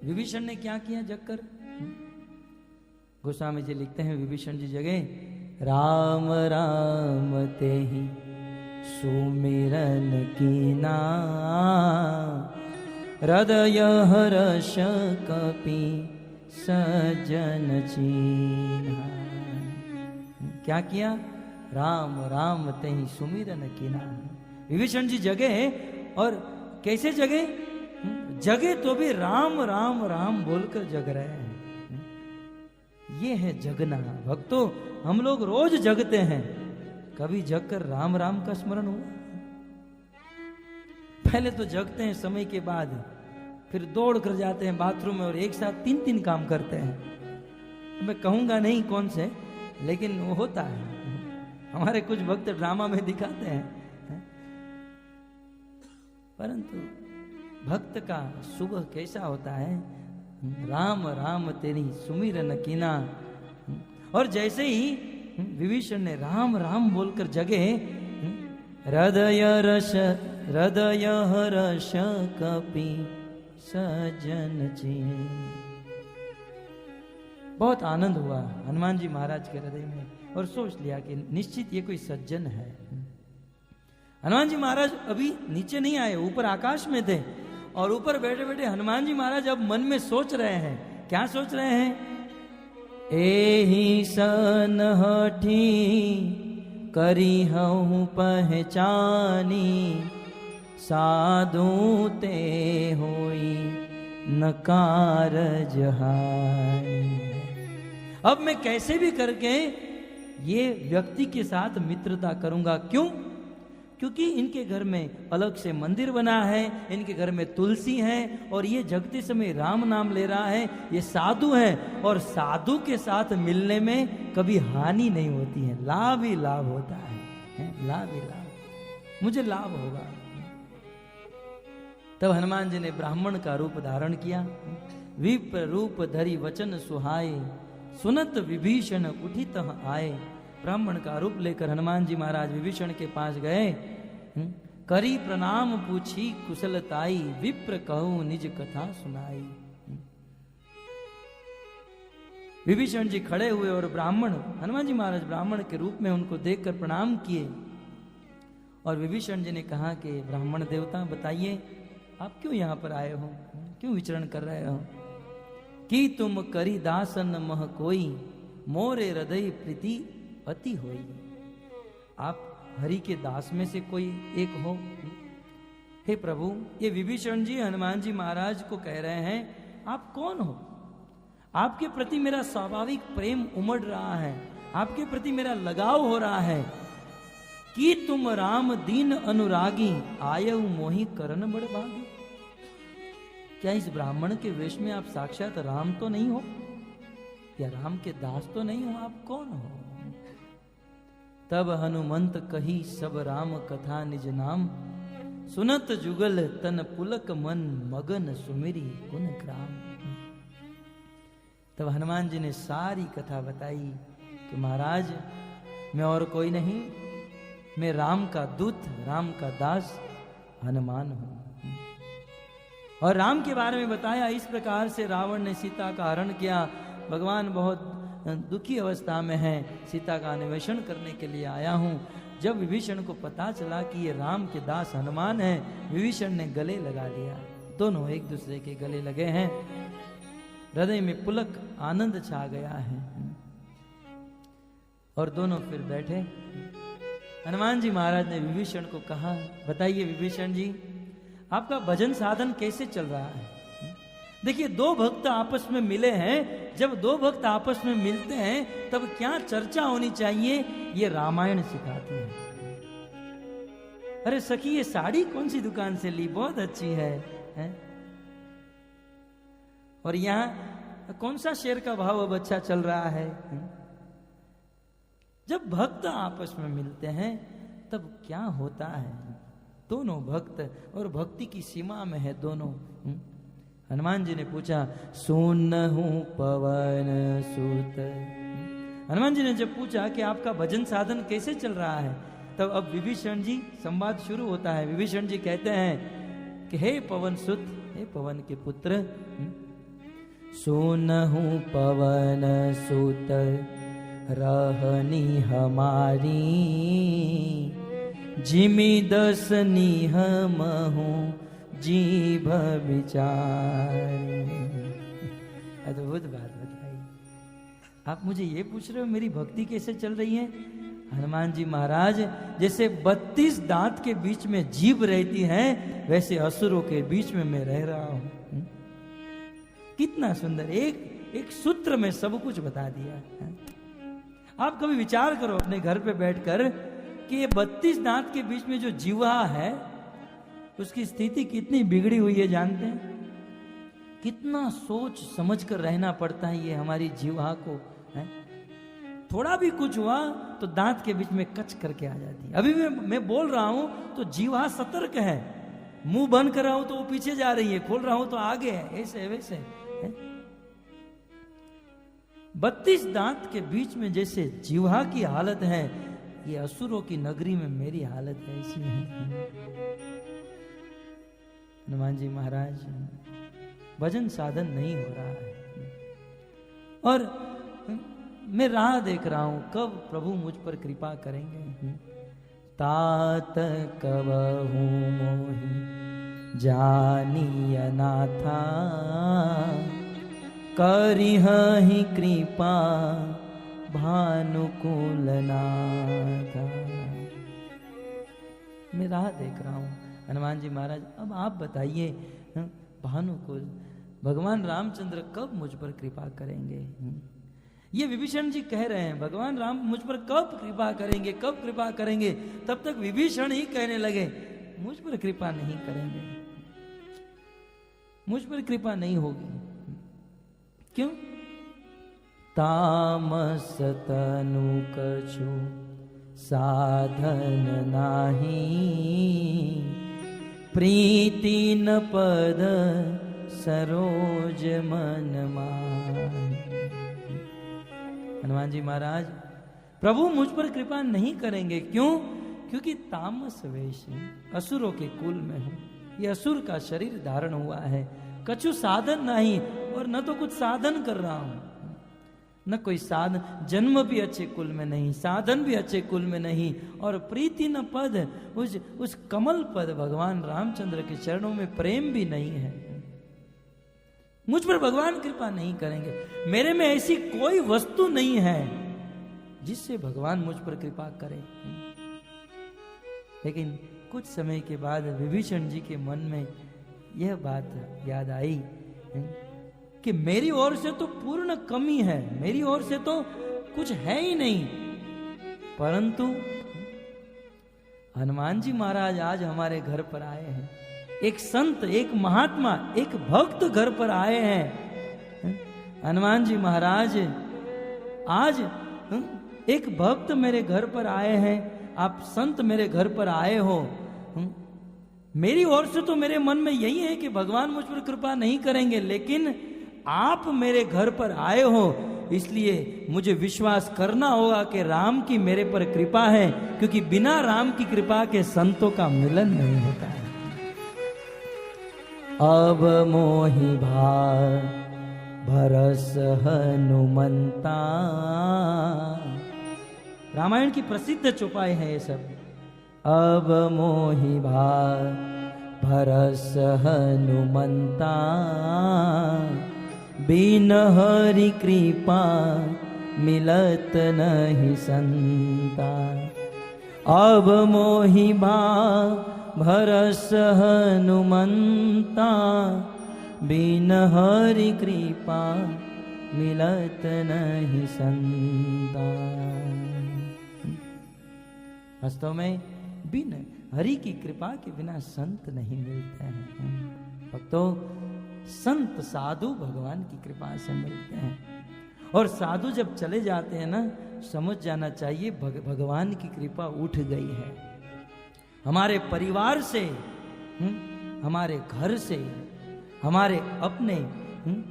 विभीषण ने क्या किया जगकर? गोस्वामी जी लिखते हैं विभीषण जी जगे, राम राम ते ही सुमिरन कीना, हृदय हर्ष कपि सजन चीन्हा। क्या किया? राम राम ते ही सुमिरन कीना। विभीषण जी जगे, और कैसे जगे? जगे तो भी राम राम राम बोलकर जग रहे हैं। ये है जगना। भक्तों, हम लोग रोज जगते हैं, कभी जगकर राम राम का स्मरण हुआ? पहले तो जगते हैं समय के बाद, फिर दौड़ कर जाते हैं बाथरूम में और एक साथ 3-3 काम करते हैं। मैं कहूंगा नहीं कौन से, लेकिन वो होता है। हमारे कुछ भक्त ड्रामा में दिखाते हैं, परंतु भक्त का सुबह कैसा होता है? राम राम तेरी सुमिरन कीना। और जैसे ही विभीषण ने राम राम बोलकर जगे, हृदय हर्ष कपि सजन चीन। बहुत आनंद हुआ हनुमान जी महाराज के हृदय में, और सोच लिया कि निश्चित ये कोई सज्जन है। हनुमान जी महाराज अभी नीचे नहीं आए, ऊपर आकाश में थे, और ऊपर बैठे बैठे हनुमान जी महाराज अब मन में सोच रहे हैं। क्या सोच रहे हैं? एहि सन हठी करी हूँ पहचानी, साधु ते होई नकार जहानी। अब मैं कैसे भी करके ये व्यक्ति के साथ मित्रता करूंगा। क्यों? क्योंकि इनके घर में अलग से मंदिर बना है, इनके घर में तुलसी है, और ये जगते समय राम नाम ले रहा है। ये साधु है, और साधु के साथ मिलने में कभी हानि नहीं होती है, लाभ ही लाभ होता है, लाभ ही लाभ, मुझे लाभ होगा। तब हनुमान जी ने ब्राह्मण का रूप धारण किया। विप्र रूप धरी वचन सुहाए, सुनत विभीषण उठित आए। ब्राह्मण का रूप लेकर हनुमान जी महाराज विभीषण के पास गए। करी प्रणाम पूछी कुशलताई, विप्र कहूं निज कथा सुनाई। विभीषण जी खड़े हुए और ब्राह्मण, हनुमान जी महाराज ब्राह्मण के रूप में उनको देखकर प्रणाम किए। और विभीषण जी ने कहा कि ब्राह्मण देवता बताइए, आप क्यों यहाँ पर आए हो, क्यों विचरण कर रहे हो? कि तुम करी दासन मह कोई, मोरे हृदय प्रीति अति होई। आप हरि के दास में से कोई एक हो। हे प्रभु, ये विभीषण जी हनुमान जी महाराज को कह रहे हैं, आप कौन हो? आपके प्रति मेरा स्वाभाविक प्रेम उमड़ रहा है, आपके प्रति मेरा लगाव हो रहा है। कि तुम राम दीन अनुरागी, आयऊ मोहि करन बड़भागी। क्या इस ब्राह्मण के वेश में आप साक्षात राम तो नहीं हो, या राम के दास तो नहीं हो? आप कौन हो? तब हनुमंत कही सब राम कथा निज नाम, सुनत जुगल तन पुलक मन, मगन सुमिरी गुण ग्राम। तब हनुमान जी ने सारी कथा बताई कि महाराज, मैं और कोई नहीं, मैं राम का दूत, राम का दास हनुमान हूं। और राम के बारे में बताया। इस प्रकार से रावण ने सीता का हरण किया। भगवान बहुत दुखी अवस्था में है, सीता का अन्वेषण करने के लिए आया हूं। जब विभीषण को पता चला कि ये राम के दास हनुमान है, विभीषण ने गले लगा लिया। दोनों एक दूसरे के गले लगे हैं। हृदय में पुलक आनंद छा गया है, और दोनों फिर बैठे। हनुमान जी महाराज ने विभीषण को कहा, बताइए विभीषण जी, आपका भजन साधन कैसे चल रहा है? देखिए, दो भक्त आपस में मिले हैं। जब दो भक्त आपस में मिलते हैं तब क्या चर्चा होनी चाहिए, ये रामायण सिखाती है। अरे सखी, ये साड़ी कौन सी दुकान से ली, बहुत अच्छी है? और यहाँ कौन सा शेर का भाव अब अच्छा चल रहा है? जब भक्त आपस में मिलते हैं तब क्या होता है? दोनों भक्त, और भक्ति की सीमा में है दोनों। हनुमान जी ने पूछा, सुनहु पवन सुत। हनुमान जी ने जब पूछा कि आपका भजन साधन कैसे चल रहा है, तब अब विभीषण जी, संवाद शुरू होता है। विभीषण जी कहते हैं कि हे पवन सुत, हे पवन के पुत्र, सुनहु पवन सुत रहनी हमारी, जिमि दस निहमहु जीभ विचारी। अद्भुत बात बताई। आप मुझे ये पूछ रहे हो मेरी भक्ति कैसे चल रही है? हनुमान जी महाराज जैसे 32 दांत के बीच में जीभ रहती है, वैसे असुरों के बीच में मैं रह रहा हूं। कितना सुंदर, एक सूत्र में सब कुछ बता दिया। आप कभी विचार करो अपने घर पे बैठकर कि ये 32 दांत के बीच में जो जीवा है उसकी स्थिति कितनी बिगड़ी हुई है, जानते हैं? कितना सोच समझ कर रहना पड़ता है ये हमारी जीवा को, है? थोड़ा भी कुछ हुआ तो दांत के बीच में कच करके आ जाती है। अभी मैं बोल रहा हूं तो जीवा सतर्क है, मुंह बंद कर रहा हूं तो वो पीछे जा रही है, खोल रहा हूं तो आगे है, ऐसे वैसे है। 32 दांत के बीच में जैसे जीवा की हालत है, ये असुरों की नगरी में मेरी हालत ऐसी है। हनुमान जी महाराज भजन साधन नहीं हो रहा है और मैं राह देख रहा हूं कब प्रभु मुझ पर कृपा करेंगे। तात कबहू मोहि जानी अनाथा, करिहि कृपा भानुकुल नाथा। मैं राह देख रहा हूं हनुमान जी महाराज, अब आप बताइए भानुकुल भगवान रामचंद्र कब मुझ पर कृपा करेंगे? ये विभीषण जी कह रहे हैं भगवान राम मुझ पर कब कृपा करेंगे, कब कृपा करेंगे। तब तक विभीषण ही कहने लगे मुझ पर कृपा नहीं करेंगे, मुझ पर कृपा नहीं होगी। क्यों? तामस तनु कछु साधन नाही, प्रीति न पद सरोज मन माही। हनुमान जी महाराज प्रभु मुझ पर कृपा नहीं करेंगे। क्यों? क्योंकि तामस वेश असुरों के कुल में हूं, ये असुर का शरीर धारण हुआ है, कछु साधन नहीं और न तो कुछ साधन कर रहा हूं, न कोई साधन, जन्म भी अच्छे कुल में नहीं, साधन भी अच्छे कुल में नहीं, और प्रीति न पद, उस कमल पद भगवान रामचंद्र के चरणों में प्रेम भी नहीं है। मुझ पर भगवान कृपा नहीं करेंगे। मेरे में ऐसी कोई वस्तु नहीं है जिससे भगवान मुझ पर कृपा करें। लेकिन कुछ समय के बाद विभीषण जी के मन में यह बात याद आई कि मेरी ओर से तो पूर्ण कमी है, मेरी ओर से तो कुछ है ही नहीं, परंतु हनुमान जी महाराज आज हमारे घर पर आए हैं, एक संत, एक महात्मा, एक भक्त घर पर आए हैं। हनुमान जी महाराज आज एक भक्त मेरे घर पर आए हैं, आप संत मेरे घर पर आए हो। मेरी ओर से तो मेरे मन में यही है कि भगवान मुझ पर कृपा नहीं करेंगे, लेकिन आप मेरे घर पर आए हो इसलिए मुझे विश्वास करना होगा कि राम की मेरे पर कृपा है, क्योंकि बिना राम की कृपा के संतों का मिलन नहीं होता है। अब मोहि भार भरस हनुमंता, रामायण की प्रसिद्ध चौपाई है ये सब। अब मोहि भार भरस हनुमंता, बिन हरि कृपा मिलत नहीं संता। अब मोहि भार भरस हनुमंता, बिन हरि कृपा मिलत नहीं संता। वास्तव में बिन हरि की कृपा के बिना संत नहीं मिलते हैं। भक्तों, संत साधु भगवान की कृपा से मिलते हैं, और साधु जब चले जाते हैं ना, समझ जाना चाहिए भगवान की कृपा उठ गई है। हमारे परिवार से, हमारे घर से, हमारे अपने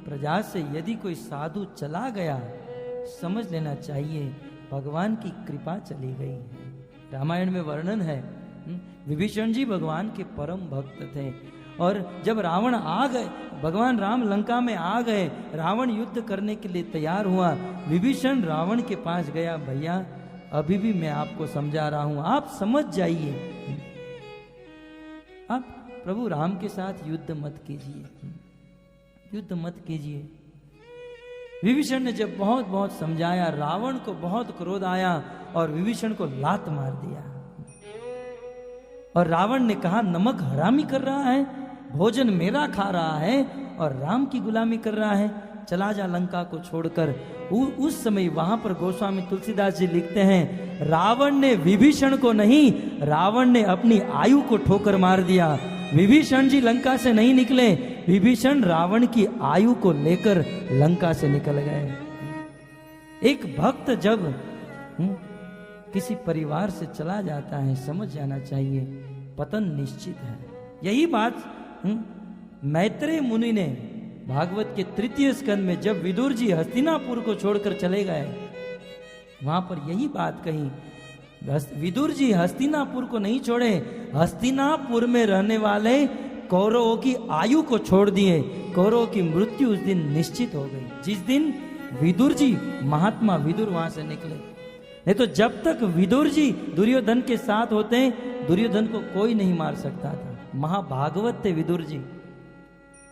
प्रजा से यदि कोई साधु चला गया, समझ लेना चाहिए भगवान की कृपा चली गई है। रामायण में वर्णन है, विभीषण जी भगवान के परम भक्त थे, और जब रावण आ गए, भगवान राम लंका में आ गए, रावण युद्ध करने के लिए तैयार हुआ, विभीषण रावण के पास गया, भैया अभी भी मैं आपको समझा रहा हूं, आप समझ जाइए, आप प्रभु राम के साथ युद्ध मत कीजिए, युद्ध मत कीजिए। विभीषण ने जब बहुत बहुत समझाया, रावण को बहुत क्रोध आया और विभीषण को लात मार दिया। और रावण ने कहा, नमक हरामी कर रहा है, भोजन मेरा खा रहा है और राम की गुलामी कर रहा है, चला जा लंका को छोड़कर। उस समय वहां पर गोस्वामी तुलसीदास जी लिखते हैं, रावण ने विभीषण को नहीं, रावण ने अपनी आयु को ठोकर मार दिया। विभीषण जी लंका से नहीं निकले, विभीषण रावण की आयु को लेकर लंका से निकल गए। एक भक्त जब किसी परिवार से चला जाता है, समझ जाना चाहिए पतन निश्चित है। यही बात मैत्रेय मुनि ने भागवत के 3 स्कंद में, जब विदुर जी हस्तिनापुर को छोड़कर चले गए, वहां पर यही बात कही, विदुर जी हस्तिनापुर को नहीं छोड़े, हस्तिनापुर में रहने वाले कौरवों की आयु को छोड़ दिए। कौरवों की मृत्यु उस दिन निश्चित हो गई, जिस दिन विदुर जी, महात्मा विदुर वहां से निकले। नहीं तो जब तक विदुर जी दुर्योधन के साथ होते, दुर्योधन को कोई नहीं मार सकता था। महाभागवत थे विदुर जी,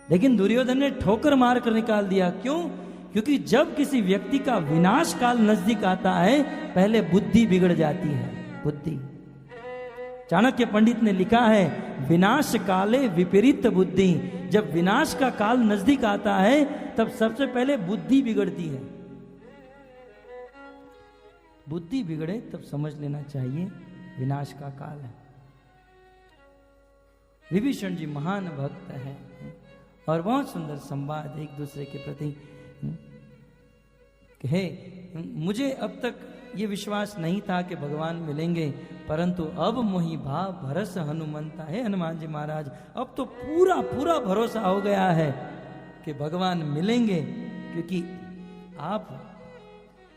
लेकिन दुर्योधन ने ठोकर मार कर निकाल दिया। क्यों? क्योंकि जब किसी व्यक्ति का विनाश काल नजदीक आता है, पहले बुद्धि बिगड़ जाती है। बुद्धि, चाणक्य पंडित ने लिखा है, विनाश काले विपरीत बुद्धि। जब विनाश का काल नजदीक आता है, तब सबसे पहले बुद्धि बिगड़ती है। बुद्धि बिगड़े तब समझ लेना चाहिए विनाश का काल है। विभीषण जी महान भक्त है और बहुत सुंदर संवाद एक दूसरे के प्रति है। मुझे अब तक ये विश्वास नहीं था कि भगवान मिलेंगे, परंतु अब मोहि भाव भरस हनुमंता है। हनुमान जी महाराज, अब तो पूरा पूरा भरोसा हो गया है कि भगवान मिलेंगे, क्योंकि आप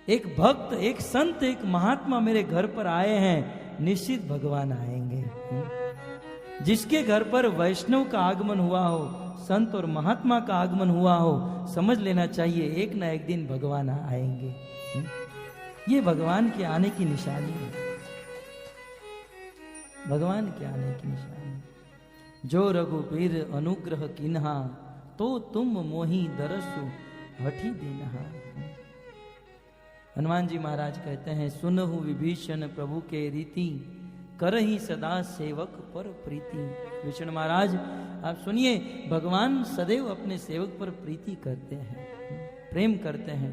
एक भक्त, एक संत, एक महात्मा मेरे घर पर आए हैं, निश्चित भगवान आएंगे। जिसके घर पर वैष्णव का आगमन हुआ हो, संत और महात्मा का आगमन हुआ हो, समझ लेना चाहिए एक ना एक दिन भगवान आएंगे। ये भगवान के आने की निशानी है, भगवान के आने की निशानी। जो रघुबीर अनुग्रह किन्हा, तो तुम मोहि दरसु हठी दीनहा। हनुमान जी महाराज कहते हैं, सुनहु विभीषण प्रभु के रीति, करहि सदा सेवक पर प्रीति। विभीषण महाराज आप सुनिए, भगवान सदैव अपने सेवक पर प्रीति करते हैं, प्रेम करते हैं।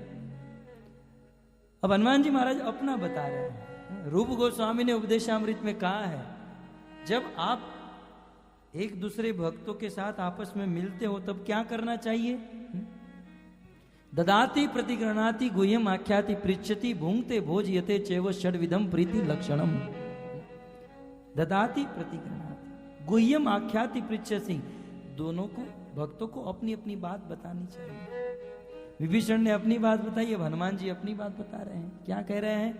अब हनुमान जी महाराज अपना बता रहे हैं। रूप गोस्वामी ने उपदेशामृत में कहा है, जब आप एक दूसरे भक्तों के साथ आपस में मिलते हो तब क्या करना चाहिए? ददाति प्रतिगृणाति गुह्यम आख्याति पृच्छति भुंक्ते भोजयते चैव षड्विधम प्रीति लक्षणम। ददाति प्रतिगृणाति गुह्यम आख्याति पृच्छति, दोनों को, भक्तों को अपनी अपनी बात बतानी चाहिए। विभीषण ने अपनी बात बताई, अब हनुमान जी अपनी बात बता रहे हैं। क्या कह रहे हैं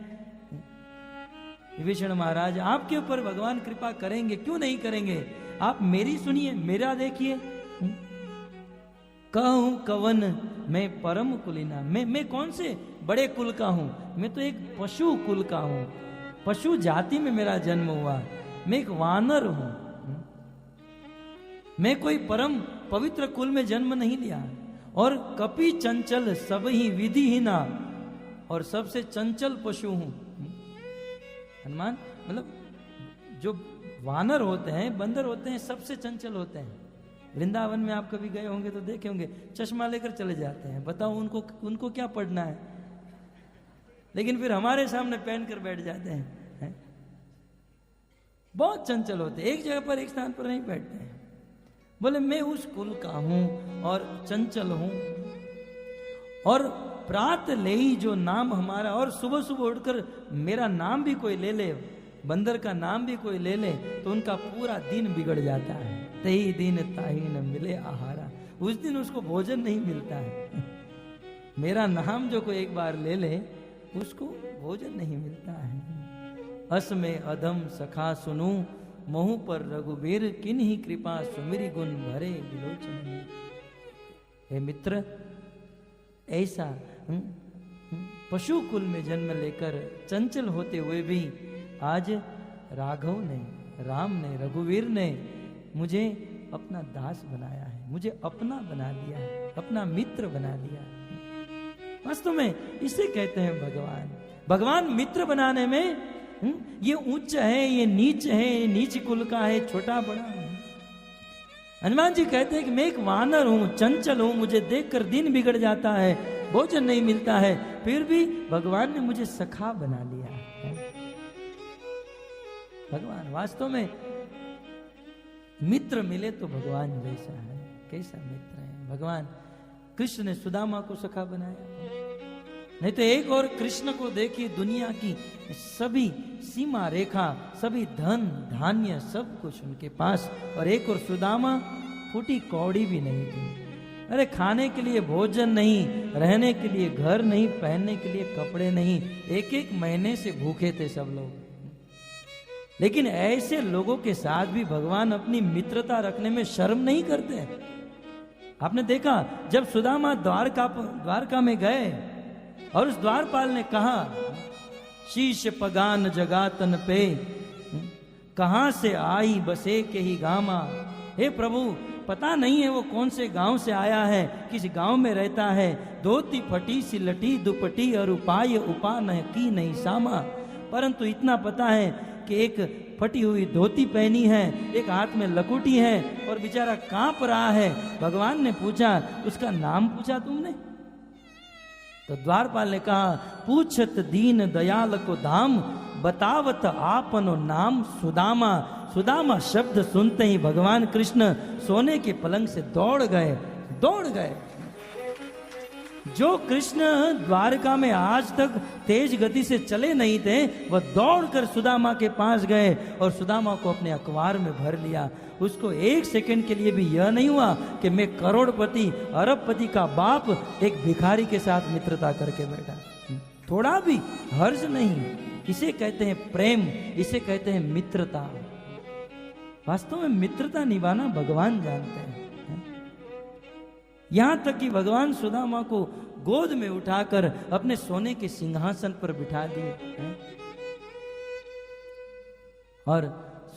विभीषण महाराज? आपके ऊपर भगवान कृपा करेंगे, क्यों नहीं करेंगे? आप मेरी सुनिए, मेरा देखिए। कहूं कवन मैं परम कुलीना, मैं कौन से बड़े कुल का हूं? मैं तो एक पशु कुल का हूं, पशु जाति में मेरा जन्म हुआ। मैं एक वानर हूं, मैं कोई परम पवित्र कुल में जन्म नहीं लिया। और कपि चंचल सब ही विधिहीना, और सबसे चंचल पशु हूं। हनुमान मतलब जो वानर होते हैं, बंदर होते हैं, सबसे चंचल होते हैं। वृंदावन में आप कभी गए होंगे तो देखे होंगे, चश्मा लेकर चले जाते हैं। बताओ उनको क्या पढ़ना है, लेकिन फिर हमारे सामने पहन कर बैठ जाते हैं। बहुत चंचल होते हैं, एक जगह पर एक स्थान पर नहीं बैठते हैं। बोले मैं उस कुल का हूं और चंचल हूं, और प्रात ले ही जो नाम हमारा, और सुबह सुबह उठकर मेरा नाम भी कोई ले ले, बंदर का नाम भी कोई ले ले, तो उनका पूरा दिन बिगड़ जाता है। तही दिन ताही न मिले आहारा, उस दिन उसको भोजन नहीं मिलता है। मेरा नाम जो कोई एक बार ले ले, उसको भोजन नहीं मिलता है। अस में अधम सखा सुनू, मोहु पर रघुबीर किन्हीं कृपा सुमिरि गुण भरे विलोचन। हे मित्र, ऐसा पशु कुल में जन्म लेकर चंचल होते हुए भी आज राघव ने, राम ने, रघुवीर ने मुझे अपना दास बनाया है, मुझे अपना बना लिया है, अपना मित्र बना लिया है। वास्तव में इसे कहते हैं भगवान। भगवान मित्र बनाने में ये उच्च है, ये नीच है, ये नीच कुल का है, छोटा बड़ा है। हनुमान जी कहते हैं कि मैं एक वानर हूं, चंचल हूं, मुझे देखकर दिन बिगड़ जाता है, भोजन नहीं मिलता है, फिर भी भगवान ने मुझे सखा बना लिया है। भगवान वास्तव में मित्र मिले तो भगवान जैसा है। कैसा मित्र है भगवान। कृष्ण ने सुदामा को सखा बनाया, नहीं तो एक और कृष्ण को देखिए, दुनिया की सभी सीमा रेखा, सभी धन धान्य सब कुछ उनके पास, और एक और सुदामा फूटी कौड़ी भी नहीं थी। अरे खाने के लिए भोजन नहीं, रहने के लिए घर नहीं, पहनने के लिए कपड़े नहीं, एक एक महीने से भूखे थे सब लोग। लेकिन ऐसे लोगों के साथ भी भगवान अपनी मित्रता रखने में शर्म नहीं करते। आपने देखा जब सुदामा द्वारका में गए और उस द्वारपाल ने कहा, शीश पगान जगातन पे कहां से आई बसे के ही गामा। हे प्रभु, पता नहीं है वो कौन से गांव से आया है, किस गांव में रहता है, धोती फटी सी लटी दुपटी और उपाय उपा न की नहीं सामा। परंतु इतना पता है कि एक फटी हुई धोती पहनी है, एक हाथ में लकुटी है और बेचारा कांप रहा है। भगवान ने पूछा, उसका नाम पूछा तुमने? तो द्वारपाल ने कहा, पूछत दीन दयाल को धाम, बतावत आपनो नाम सुदामा। सुदामा शब्द सुनते ही भगवान कृष्ण सोने के पलंग से दौड़ गए। जो कृष्ण द्वारका में आज तक तेज गति से चले नहीं थे, वह दौड़कर सुदामा के पास गए और सुदामा को अपने अखबार में भर लिया। उसको एक सेकंड के लिए भी यह नहीं हुआ कि मैं करोड़पति अरबपति का बाप एक भिखारी के साथ मित्रता करके बैठा। थोड़ा भी हर्ज नहीं। इसे कहते हैं प्रेम, इसे कहते हैं मित्रता। वास्तव में मित्रता निभाना भगवान जानते हैं। यहां तक कि भगवान सुदामा को गोद में उठाकर अपने सोने के सिंहासन पर बिठा दिए और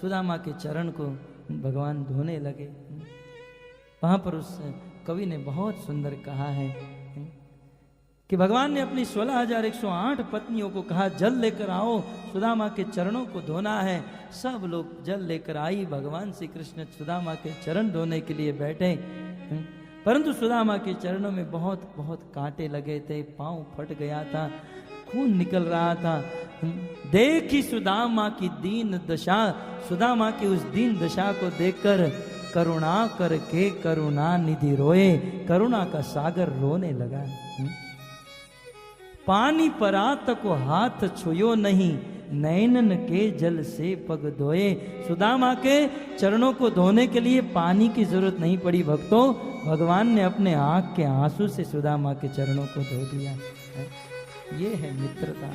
सुदामा के चरण को भगवान धोने लगे। वहां पर उस कवि ने बहुत सुंदर कहा है कि भगवान ने अपनी 16,108 पत्नियों को कहा, जल लेकर आओ, सुदामा के चरणों को धोना है। सब लोग जल लेकर आई। भगवान श्री कृष्ण सुदामा के चरण धोने के लिए बैठे, परंतु सुदामा के चरणों में बहुत बहुत कांटे लगे थे, पांव फट गया था, खून निकल रहा था। देखी सुदामा की दीन दशा, सुदामा की उस दीन दशा को देखकर करुणा करके करुणा निधि रोए, करुणा का सागर रोने लगा। पानी परात को हाथ छुयो नहीं, नैनन के जल से पग धोए। सुदामा के चरणों को धोने के लिए पानी की जरूरत नहीं पड़ी भक्तों, भगवान ने अपने आंख के आंसू से सुदामा के चरणों को धो दिया। ये है मित्रता,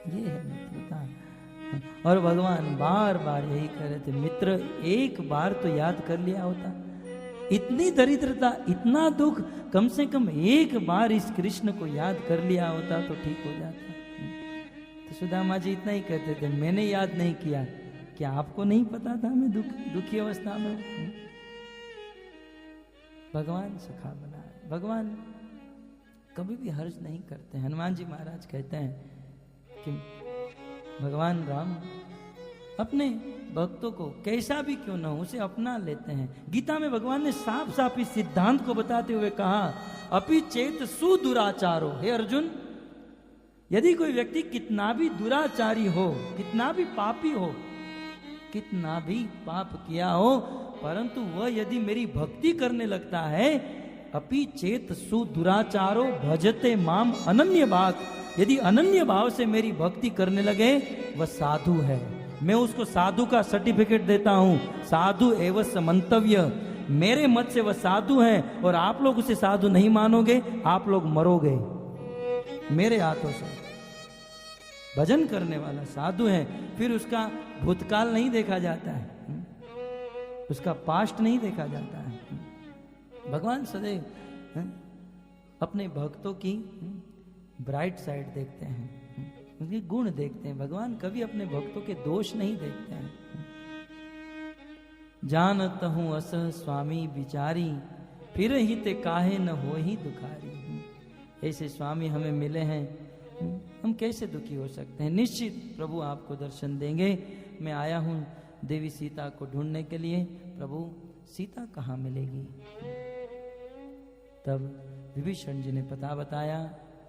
ये है मित्रता। और भगवान बार बार यही कह रहे थे, मित्र एक बार तो याद कर लिया होता। इतनी दरिद्रता, इतना दुख, कम से कम एक बार इस कृष्ण को याद कर लिया होता तो ठीक हो जाता। तो सुदामा जी इतना ही कहते थे, मैंने याद नहीं किया, क्या आपको नहीं पता था मैं दुखी अवस्था में हूं? भगवान सखा बना। भगवान कभी भी हर्ज नहीं करते। हनुमान जी महाराज कहते हैं कि भगवान राम अपने भक्तों को कैसा भी क्यों न हो उसे अपना लेते हैं। गीता में भगवान ने साफ साफ इस सिद्धांत को बताते हुए कहा, अपि चेत सुदुराचारो। हे अर्जुन, यदि कोई व्यक्ति कितना भी दुराचारी हो, कितना भी पापी हो, कितना भी पाप किया हो, परंतु वह यदि मेरी भक्ति करने लगता है, अपि चेत सुदुराचारो भजते माम अनन्य भाग, यदि अनन्य भाव से मेरी भक्ति करने लगे, वह साधु है। मैं उसको साधु का सर्टिफिकेट देता हूं। साधु एवं मंतव्य, मेरे मत से वह साधु है, और आप लोग उसे साधु नहीं मानोगे, आप लोग मरोगे मेरे हाथों से। भजन करने वाला साधु है, फिर उसका भूतकाल नहीं देखा जाता है, उसका पास्ट नहीं देखा जाता है। भगवान सदैव अपने भक्तों की ब्राइट साइड देखते हैं, उनके गुण देखते हैं। भगवान कभी अपने भक्तों के दोष नहीं देखते हैं। जानत हूं अस स्वामी विचारी, फिर ही ते काहे न हो ही दुखारी। ऐसे स्वामी हमें मिले हैं, हम कैसे दुखी हो सकते हैं। निश्चित प्रभु आपको दर्शन देंगे। मैं आया हूं देवी सीता को ढूंढने के लिए, प्रभु सीता कहाँ मिलेगी। तब विभीषण जी ने पता बताया,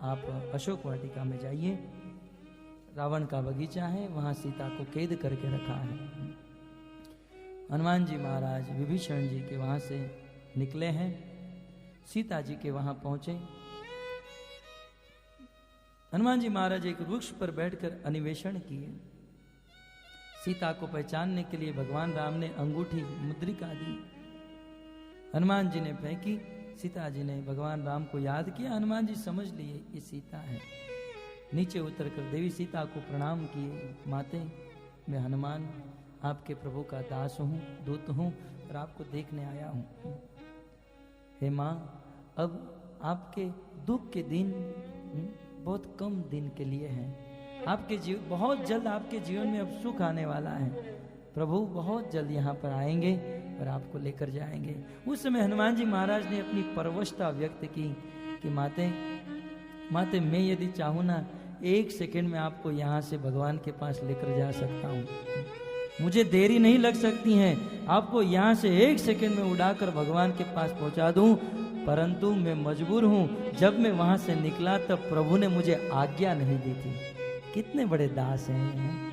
आप अशोक वाटिका में जाइए, रावण का बगीचा है, वहां सीता को कैद करके रखा है। हनुमान जी महाराज विभीषण जी के वहां से निकले हैं, सीता जी के वहां पहुंचे। हनुमान जी महाराज एक वृक्ष पर बैठकर अन्वेषण किए। सीता को पहचानने के लिए भगवान राम ने अंगूठी मुद्रिका दी, हनुमान जी ने फेंकी। सीता जी ने भगवान राम को याद किया, हनुमान जी समझ लिए ये सीता है। नीचे उतरकर देवी सीता को प्रणाम किए। माते, मैं हनुमान आपके प्रभु का दास हूँ, दूत हूँ और आपको देखने आया हूँ। हे माँ, अब आपके दुख के दिन बहुत कम दिन के लिए हैं। आपके बहुत जल्द आपके जीवन में अब सुख आने वाला है। प्रभु बहुत जल्द यहाँ पर आएंगे और आपको लेकर जाएंगे। उस समय हनुमान जी महाराज ने अपनी परवशता व्यक्त की कि माते मैं यदि चाहूँ ना, 1 सेकंड में आपको यहाँ से भगवान के पास लेकर जा सकता हूँ। मुझे देरी नहीं लग सकती है, आपको यहाँ से 1 सेकंड में उड़ाकर भगवान के पास पहुँचा दूँ। परंतु मैं मजबूर हूँ, जब मैं वहाँ से निकला तब प्रभु ने मुझे आज्ञा नहीं दी थी। कितने बड़े दास हैं।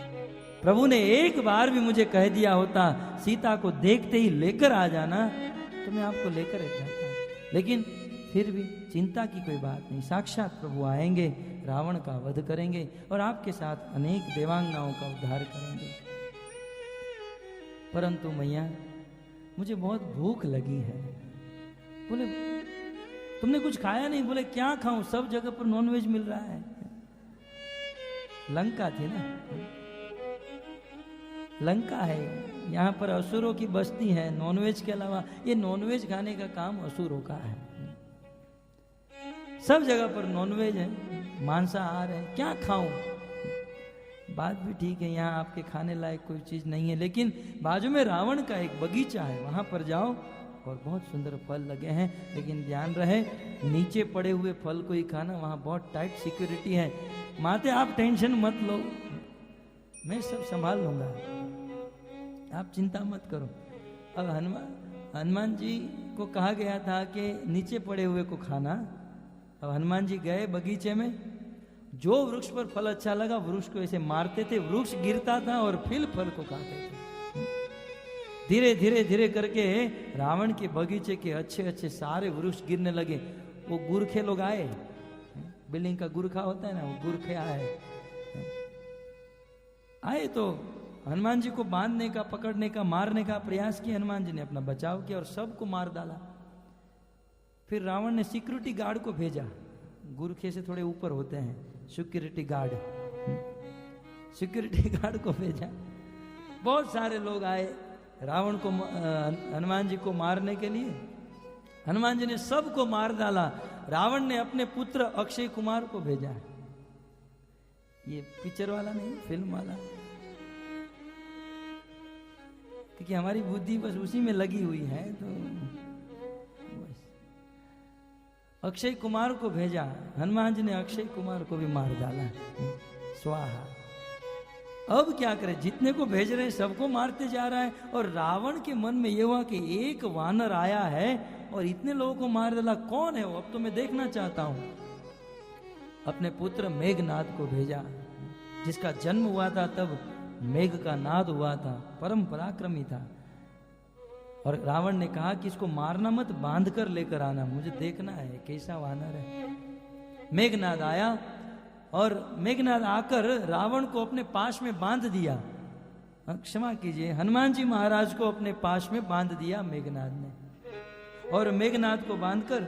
प्रभु ने एक बार भी मुझे कह दिया होता, सीता को देखते ही लेकर आ जाना, तो मैं आपको लेकर जाता। लेकिन फिर भी चिंता की कोई बात नहीं, साक्षात प्रभु आएंगे, रावण का वध करेंगे और आपके साथ अनेक देवांगनाओं का उद्धार करेंगे। परंतु मैया, मुझे बहुत भूख लगी है। बोले, तुमने कुछ खाया नहीं? बोले, क्या खाऊं, सब जगह पर नॉनवेज मिल रहा है। लंका थी ना, लंका है, यहाँ पर असुरों की बस्ती है। नॉनवेज के अलावा ये नॉनवेज खाने का काम असुरों का है। सब जगह पर नॉनवेज है, मांसाहार है, क्या खाऊं। बात भी ठीक है, यहाँ आपके खाने लायक कोई चीज नहीं है, लेकिन बाजू में रावण का एक बगीचा है, वहां पर जाओ और बहुत सुंदर फल लगे हैं। लेकिन ध्यान रहे, नीचे पड़े हुए फल को ही खाना, वहां बहुत टाइट सिक्योरिटी है। माते, आप टेंशन मत लो, मैं सब संभाल लूंगा, आप चिंता मत करो। अब हनुमान जी को कहा गया था कि नीचे पड़े हुए को खाना। अब हनुमान जी गए बगीचे में, जो वृक्ष पर फल अच्छा लगा वृक्ष को ऐसे मारते थे, वृक्ष गिरता था और फिर फल को खाते थे। धीरे धीरे धीरे करके रावण के बगीचे के अच्छे अच्छे सारे वृक्ष गिरने लगे। वो गुरखे लोग आए, बिल्डिंग का गुरखा होता है ना, वो गुरखे आए तो हनुमान जी को बांधने का, पकड़ने का, मारने का प्रयास किया। हनुमान जी ने अपना बचाव किया और सबको मार डाला। फिर रावण ने सिक्योरिटी गार्ड को भेजा, गुरखे से थोड़े ऊपर होते हैं सिक्योरिटी गार्ड, सिक्योरिटी गार्ड को भेजा। बहुत सारे लोग आए रावण को, हनुमान जी को मारने के लिए। हनुमान जी ने सबको मार डाला। रावण ने अपने पुत्र अक्षय कुमार को भेजा, ये पिक्चर वाला नहीं, फिल्म वाला, क्योंकि हमारी बुद्धि बस उसी में लगी हुई है। तो अक्षय कुमार को भेजा, हनुमान जी ने अक्षय कुमार को भी मार डाला, स्वाहा। अब क्या करें, जितने को भेज रहे हैं सबको मारते जा रहा है। और रावण के मन में यह हुआ कि एक वानर आया है और इतने लोगों को मार डाला, कौन है वो, अब तो मैं देखना चाहता हूं। अपने पुत्र मेघनाद को भेजा, जिसका जन्म हुआ था तब मेघ का नाद हुआ था, परम पराक्रमी था। और रावण ने कहा कि इसको मारना मत, बांध कर लेकर आना, मुझे देखना है कैसा वानर है। मेघनाद आया और मेघनाद आकर रावण को अपने पास में बांध दिया। क्षमा कीजिए, हनुमान जी महाराज को अपने पास में बांध दिया मेघनाद ने। और मेघनाद को बांधकर,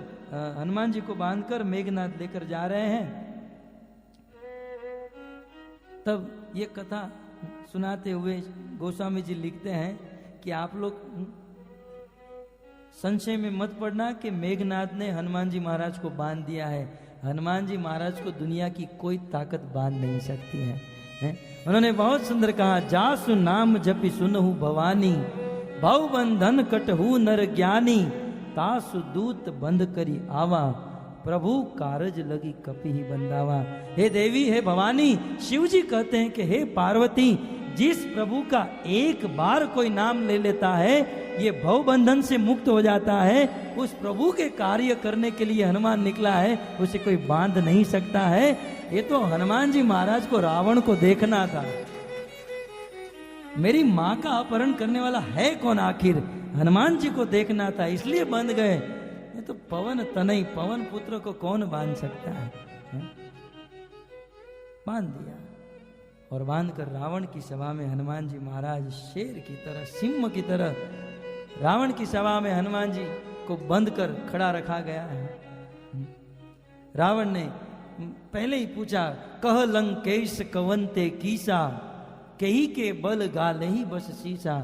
हनुमान जी को बांधकर मेघनाद लेकर जा रहे हैं। तब ये कथा सुनाते हुए गोस्वामी जी लिखते हैं कि आप लोग संशय में मत पड़ना कि मेघनाद ने हनुमान जी महाराज को बांध दिया है। हनुमान जी महाराज को दुनिया की कोई ताकत बांध नहीं सकती है? उन्होंने बहुत सुंदर कहा, जासु नाम जपि सुनहु भवानी, भव बंधन कटहु नर ज्ञानी, तासु दूत बंध करी आवा, प्रभु कारज लगी कपि ही बंदावा। हे देवी, हे भवानी, शिव जी कहते हैं कि हे पार्वती, जिस प्रभु का एक बार कोई नाम ले लेता है ये भव बंधन से मुक्त हो जाता है। उस प्रभु के कार्य करने के लिए हनुमान निकला है, उसे कोई बांध नहीं सकता है। ये तो हनुमान जी महाराज को रावण को देखना था। मेरी माँ का अपहरण करने वाला है कौन आखिर, हनुमान जी को देखना था, इसलिए बंध गए। ये तो पवन तनय, पवन पुत्र को कौन बांध सकता है? बांध दिया। और बांधकर रावण की सभा में हनुमान जी महाराज शेर की तरह, सिंह की तरह रावण की सभा में हनुमान जी को बंद कर खड़ा रखा गया है। रावण ने पहले ही पूछा, कह लंकेश कवंते कीसा, कही के बल गाले ही बस शीशा।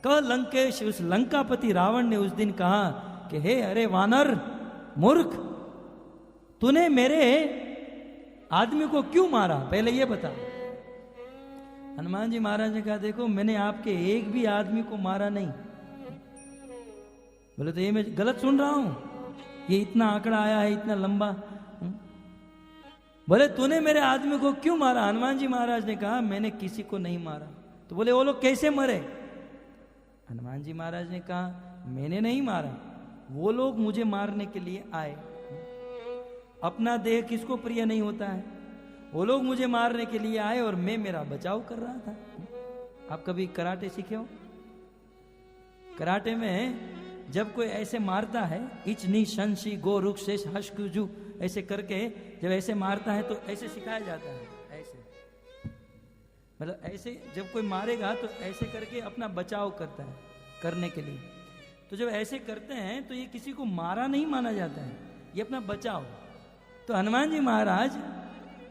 कह लंकेश, उस लंकापति रावण ने उस दिन कहा कि हे अरे वानर मूर्ख, तूने मेरे आदमी को क्यों मारा, पहले ये बता। हनुमान जी महाराज ने कहा, देखो मैंने आपके एक भी आदमी को मारा नहीं। बोले तो ये मैं गलत सुन रहा हूं, ये इतना आंकड़ा आया है इतना लंबा। बोले तूने मेरे आदमी को क्यों मारा? हनुमान जी महाराज ने कहा, मैंने किसी को नहीं मारा। तो बोले वो लोग कैसे मरे? हनुमान जी महाराज ने कहा, मैंने नहीं मारा, वो लोग मुझे मारने के लिए आए। अपना देह किसको प्रिय नहीं होता है? वो लोग मुझे मारने के लिए आए और मैं मेरा बचाव कर रहा था। आप कभी कराटे सीखे हो? कराटे में जब कोई ऐसे मारता है, इच नी शन शी गो रुक शेष हशकुजू ऐसे करके जब ऐसे मारता है तो ऐसे सिखाया जाता है। ऐसे मतलब ऐसे जब कोई मारेगा तो ऐसे करके अपना बचाव करता है करने के लिए। तो जब ऐसे करते हैं तो ये किसी को मारा नहीं माना जाता है, ये अपना बचाव। तो हनुमान जी महाराज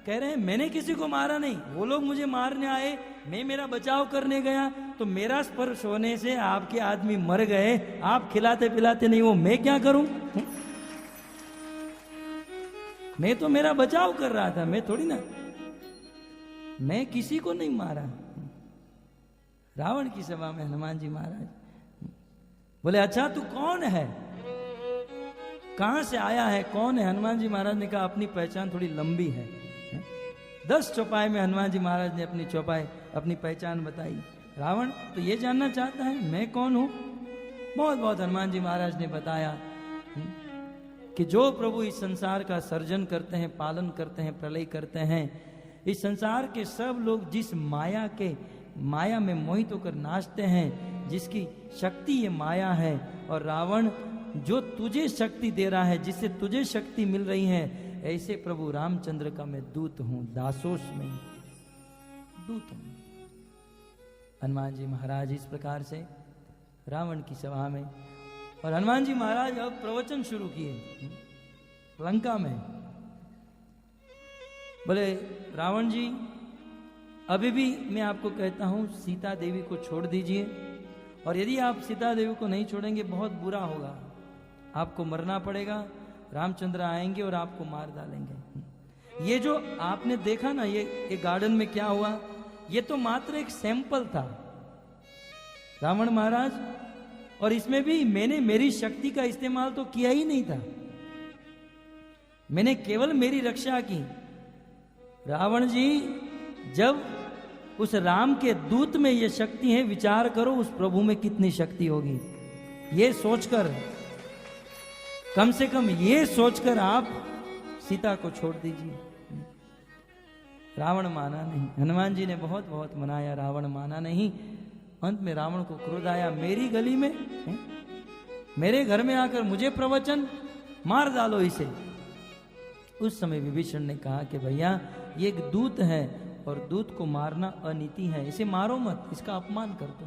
कह रहे हैं मैंने किसी को मारा नहीं, वो लोग मुझे मारने आए, मैं मेरा बचाव करने गया, तो मेरा स्पर्श होने से आपके आदमी मर गए, आप खिलाते पिलाते नहीं हो, मैं क्या करूं? मैं तो मेरा बचाव कर रहा था, मैं थोड़ी ना, मैं किसी को नहीं मारा। रावण की सभा में हनुमान जी महाराज बोले, अच्छा तू कौन है, कहां से आया है, कौन है? हनुमान जी महाराज ने कहा, अपनी पहचान थोड़ी लंबी है। 10 चौपाई में हनुमान जी महाराज ने अपनी चौपाई अपनी पहचान बताई। रावण तो ये जानना चाहता है मैं कौन हूं। बहुत बहुत हनुमान जी महाराज ने बताया कि जो प्रभु इस संसार का सर्जन करते हैं, पालन करते हैं, प्रलय करते हैं, इस संसार के सब लोग जिस माया में मोहित होकर नाचते हैं, जिसकी शक्ति ये माया है, और रावण जो तुझे शक्ति दे रहा है, जिससे तुझे शक्ति मिल रही है, ऐसे प्रभु रामचंद्र का मैं दूत हूं, दासोस में दूत हूं। हनुमान जी महाराज इस प्रकार से रावण की सभा में, और हनुमान जी महाराज अब प्रवचन शुरू किए लंका में। बोले रावण जी, अभी भी मैं आपको कहता हूं सीता देवी को छोड़ दीजिए, और यदि आप सीता देवी को नहीं छोड़ेंगे बहुत बुरा होगा, आपको मरना पड़ेगा, रामचंद्र आएंगे और आपको मार डालेंगे। ये जो आपने देखा ना, ये गार्डन में क्या हुआ, ये तो मात्र एक सैंपल था रावण महाराज, और इसमें भी मैंने मेरी शक्ति का इस्तेमाल तो किया ही नहीं था, मैंने केवल मेरी रक्षा की। रावण जी, जब उस राम के दूत में ये शक्ति है, विचार करो उस प्रभु में कितनी शक्ति होगी। ये सोचकर, कम से कम ये सोचकर आप सीता को छोड़ दीजिए। रावण माना नहीं, हनुमान जी ने बहुत बहुत मनाया, रावण माना नहीं। अंत में रावण को क्रोध आया, मेरी गली में, मेरे घर में आकर मुझे प्रवचन, मार डालो इसे। उस समय विभीषण ने कहा कि भैया ये एक दूत है और दूत को मारना अनीति है, इसे मारो मत, इसका अपमान कर दो।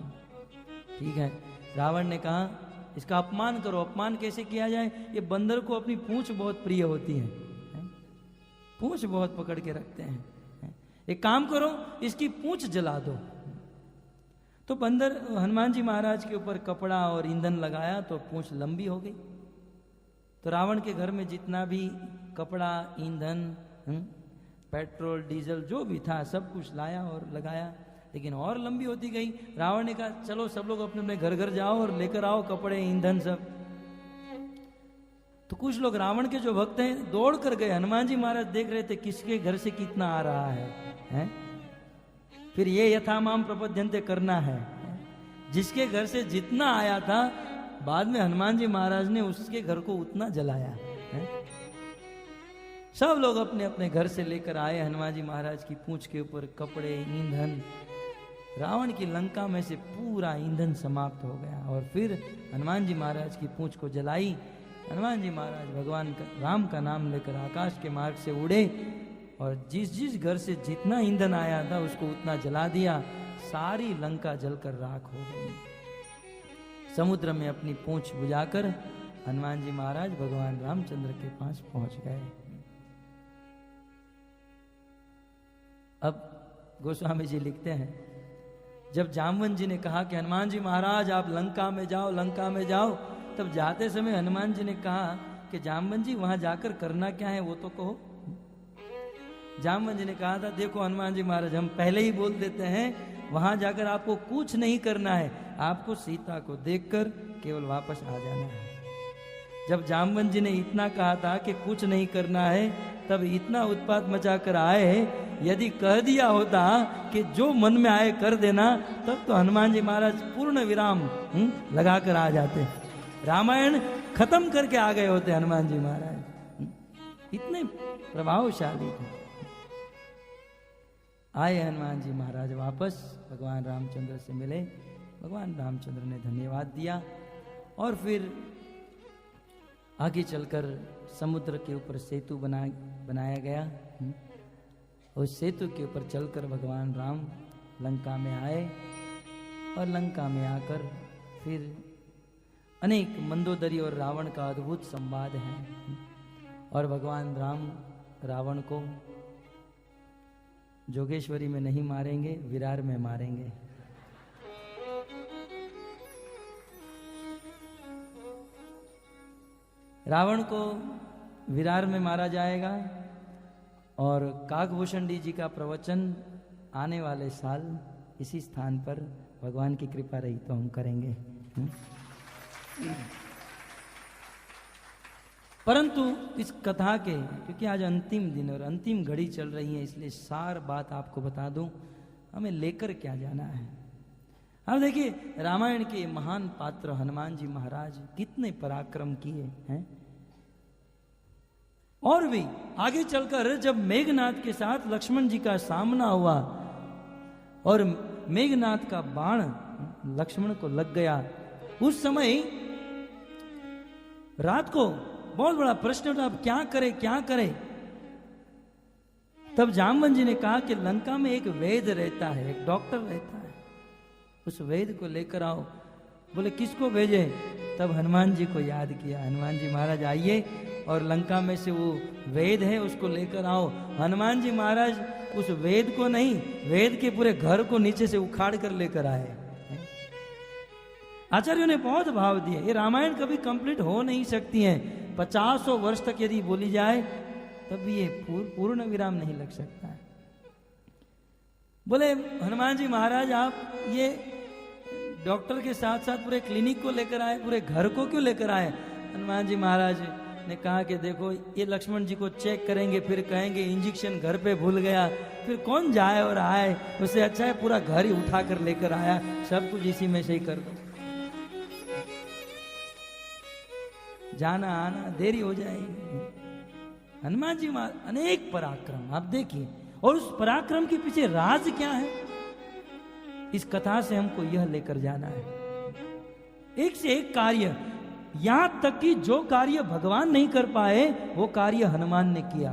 ठीक है, रावण ने कहा इसका अपमान करो। अपमान कैसे किया जाए? ये बंदर को अपनी पूंछ बहुत प्रिय होती है, पूंछ बहुत पकड़ के रखते हैं, एक काम करो, इसकी पूंछ जला दो। तो बंदर हनुमान जी महाराज के ऊपर कपड़ा और ईंधन लगाया तो पूंछ लंबी हो गई। तो रावण के घर में जितना भी कपड़ा, ईंधन, पेट्रोल, डीजल जो भी था सब कुछ लाया और लगाया, लेकिन और लंबी होती गई। रावण ने कहा चलो सब लोग अपने अपने घर घर जाओ और लेकर आओ कपड़े, ईंधन सब। तो कुछ लोग रावण के जो भक्त हैं दौड़ कर गए। हनुमान जी महाराज देख रहे थे किसके घर से कितना आ रहा है? फिर ये यथामाम प्रपद्यन्ते करना है। जिसके घर से जितना आया था बाद में हनुमान जी महाराज ने उसके घर को उतना जलाया है। सब लोग अपने अपने घर से लेकर आए हनुमान जी महाराज की पूंछ के ऊपर कपड़े, ईंधन। रावण की लंका में से पूरा ईंधन समाप्त हो गया और फिर हनुमान जी महाराज की पूंछ को जलाई। हनुमान जी महाराज भगवान राम का नाम लेकर आकाश के मार्ग से उड़े और जिस जिस घर से जितना ईंधन आया था उसको उतना जला दिया। सारी लंका जलकर राख हो गई। समुद्र में अपनी पूंछ बुझाकर हनुमान जी महाराज भगवान रामचंद्र के पास पहुंच गए। अब गोस्वामी जी लिखते हैं, जब जामवंत जी ने कहा कि हनुमान जी महाराज आप लंका में जाओ, लंका में जाओ, तब जाते समय हनुमान जी ने कहा कि जामवंत जी वहां जाकर करना क्या है वो तो कहो। जामवंत जी ने कहा था देखो हनुमान जी महाराज हम पहले ही बोल देते हैं वहां जाकर आपको कुछ नहीं करना है, आपको सीता को देखकर केवल वापस आ जाना है। जब जामवंत जी ने इतना कहा था कि कुछ नहीं करना है तब इतना उत्पात मचा कर आए। यदि कह दिया होता कि जो मन में आए कर देना तब तो हनुमान जी महाराज पूर्ण विराम लगा कर आ जाते, रामायण खत्म करके आ गए होते हनुमान जी महाराज। इतने प्रभावशाली थे। आए हनुमान जी महाराज वापस, भगवान रामचंद्र से मिले। भगवान रामचंद्र ने धन्यवाद दिया और फिर आगे चलकर समुद्र के ऊपर सेतु बनाया गया। उस सेतु के ऊपर चलकर भगवान राम लंका में आए और लंका में आकर फिर अनेक मंदोदरी और रावण का अद्भुत संवाद है। और भगवान राम रावण को जोगेश्वरी में नहीं मारेंगे, विरार में मारेंगे। रावण को विरार में मारा जाएगा और काकभूषणी जी का प्रवचन आने वाले साल इसी स्थान पर भगवान की कृपा रही तो हम करेंगे। परंतु इस कथा के क्योंकि आज अंतिम दिन और अंतिम घड़ी चल रही है इसलिए सार बात आपको बता दूं, हमें लेकर क्या जाना है। अब देखिए रामायण के महान पात्र हनुमान जी महाराज कितने पराक्रम किए हैं। और भी आगे चलकर जब मेघनाद के साथ लक्ष्मण जी का सामना हुआ और मेघनाद का बाण लक्ष्मण को लग गया, उस समय रात को बहुत बड़ा प्रश्न उठा, अब क्या करे क्या करे। तब जामवंत जी ने कहा कि लंका में एक वैद्य रहता है, एक डॉक्टर रहता है, उस वैद्य को लेकर आओ। बोले किसको भेजे? तब हनुमान जी को याद किया। हनुमान जी महाराज आइए और लंका में से वो वेद है उसको लेकर आओ। हनुमान जी महाराज उस वेद को नहीं, वेद के पूरे घर को नीचे से उखाड़ कर लेकर आए। आचार्यों ने बहुत भाव दिए। ये रामायण कभी कंप्लीट हो नहीं सकती है, 50 वर्ष तक यदि बोली जाए तब भी ये पूर्ण विराम नहीं लग सकता है। बोले हनुमान जी महाराज आप ये डॉक्टर के साथ साथ पूरे क्लिनिक को लेकर आए, पूरे घर को क्यों लेकर आए? हनुमान जी महाराज ने कहा कि देखो ये लक्ष्मण जी को चेक करेंगे, फिर कहेंगे इंजेक्शन घर पे भूल गया, फिर कौन जाए और आए, उससे अच्छा है पूरा घर ही उठा कर लेकर आया, सब कुछ इसी में से ही कर दो, जाना आना देरी हो जाएगी। हनुमान जी महाराज अनेक पराक्रम आप देखिए, और उस पराक्रम के पीछे राज क्या है, इस कथा से हमको यह लेकर जाना है। एक से एक कार्य, यहां तक कि जो कार्य भगवान नहीं कर पाए वो कार्य हनुमान ने किया।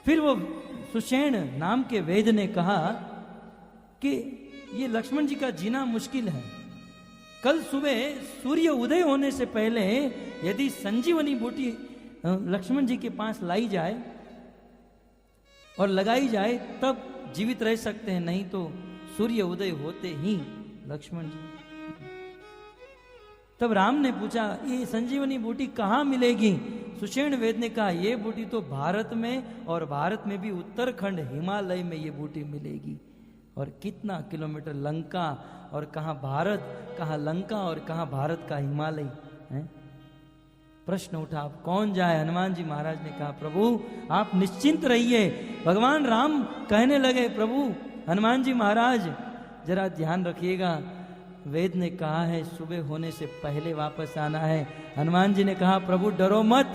फिर वो सुषेण नाम के वेद ने कहा कि ये लक्ष्मण जी का जीना मुश्किल है, कल सुबह सूर्य उदय होने से पहले यदि संजीवनी बूटी लक्ष्मण जी के पास लाई जाए और लगाई जाए तब जीवित रह सकते हैं, नहीं तो सूर्य उदय होते ही लक्ष्मण जी। तब राम ने पूछा ये संजीवनी बूटी कहाँ मिलेगी? सुषेण वेद ने कहा ये बूटी तो भारत में, और भारत में भी उत्तराखंड हिमालय में ये बूटी मिलेगी। और कितना किलोमीटर लंका, और कहाँ भारत, कहाँ लंका, और कहाँ भारत का हिमालय है। प्रश्न उठा अब कौन जाए? हनुमान जी महाराज ने कहा प्रभु आप निश्चिंत रहिए। भगवान राम कहने लगे प्रभु हनुमान जी महाराज जरा ध्यान रखिएगा, वेद ने कहा है सुबह होने से पहले वापस आना है। हनुमान जी ने कहा प्रभु डरो मत,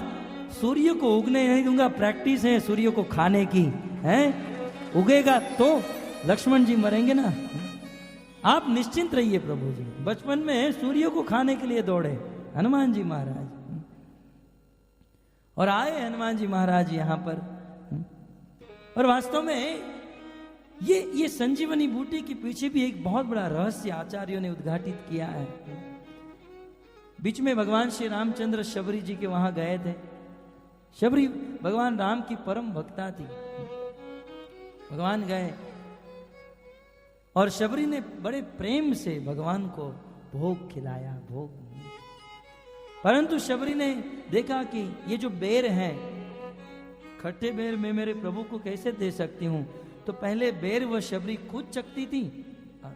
सूर्य को उगने नहीं दूंगा, प्रैक्टिस है सूर्य को खाने की है, उगेगा तो लक्ष्मण जी मरेंगे ना, आप निश्चिंत रहिए प्रभु जी। बचपन में सूर्य को खाने के लिए दौड़े हनुमान जी महाराज, और आए हनुमान जी महाराज यहां पर। और वास्तव में ये संजीवनी बूटी के पीछे भी एक बहुत बड़ा रहस्य आचार्यों ने उद्घाटित किया है। बीच में भगवान श्री रामचंद्र शबरी जी के वहां गए थे। शबरी भगवान राम की परम भक्ता थी। भगवान गए और शबरी ने बड़े प्रेम से भगवान को भोग खिलाया, भोग। परंतु शबरी ने देखा कि ये जो बेर है, खट्टे बेर मैं मेरे प्रभु को कैसे दे सकती हूं? तो पहले बेर वह शबरी खुद चखती थी,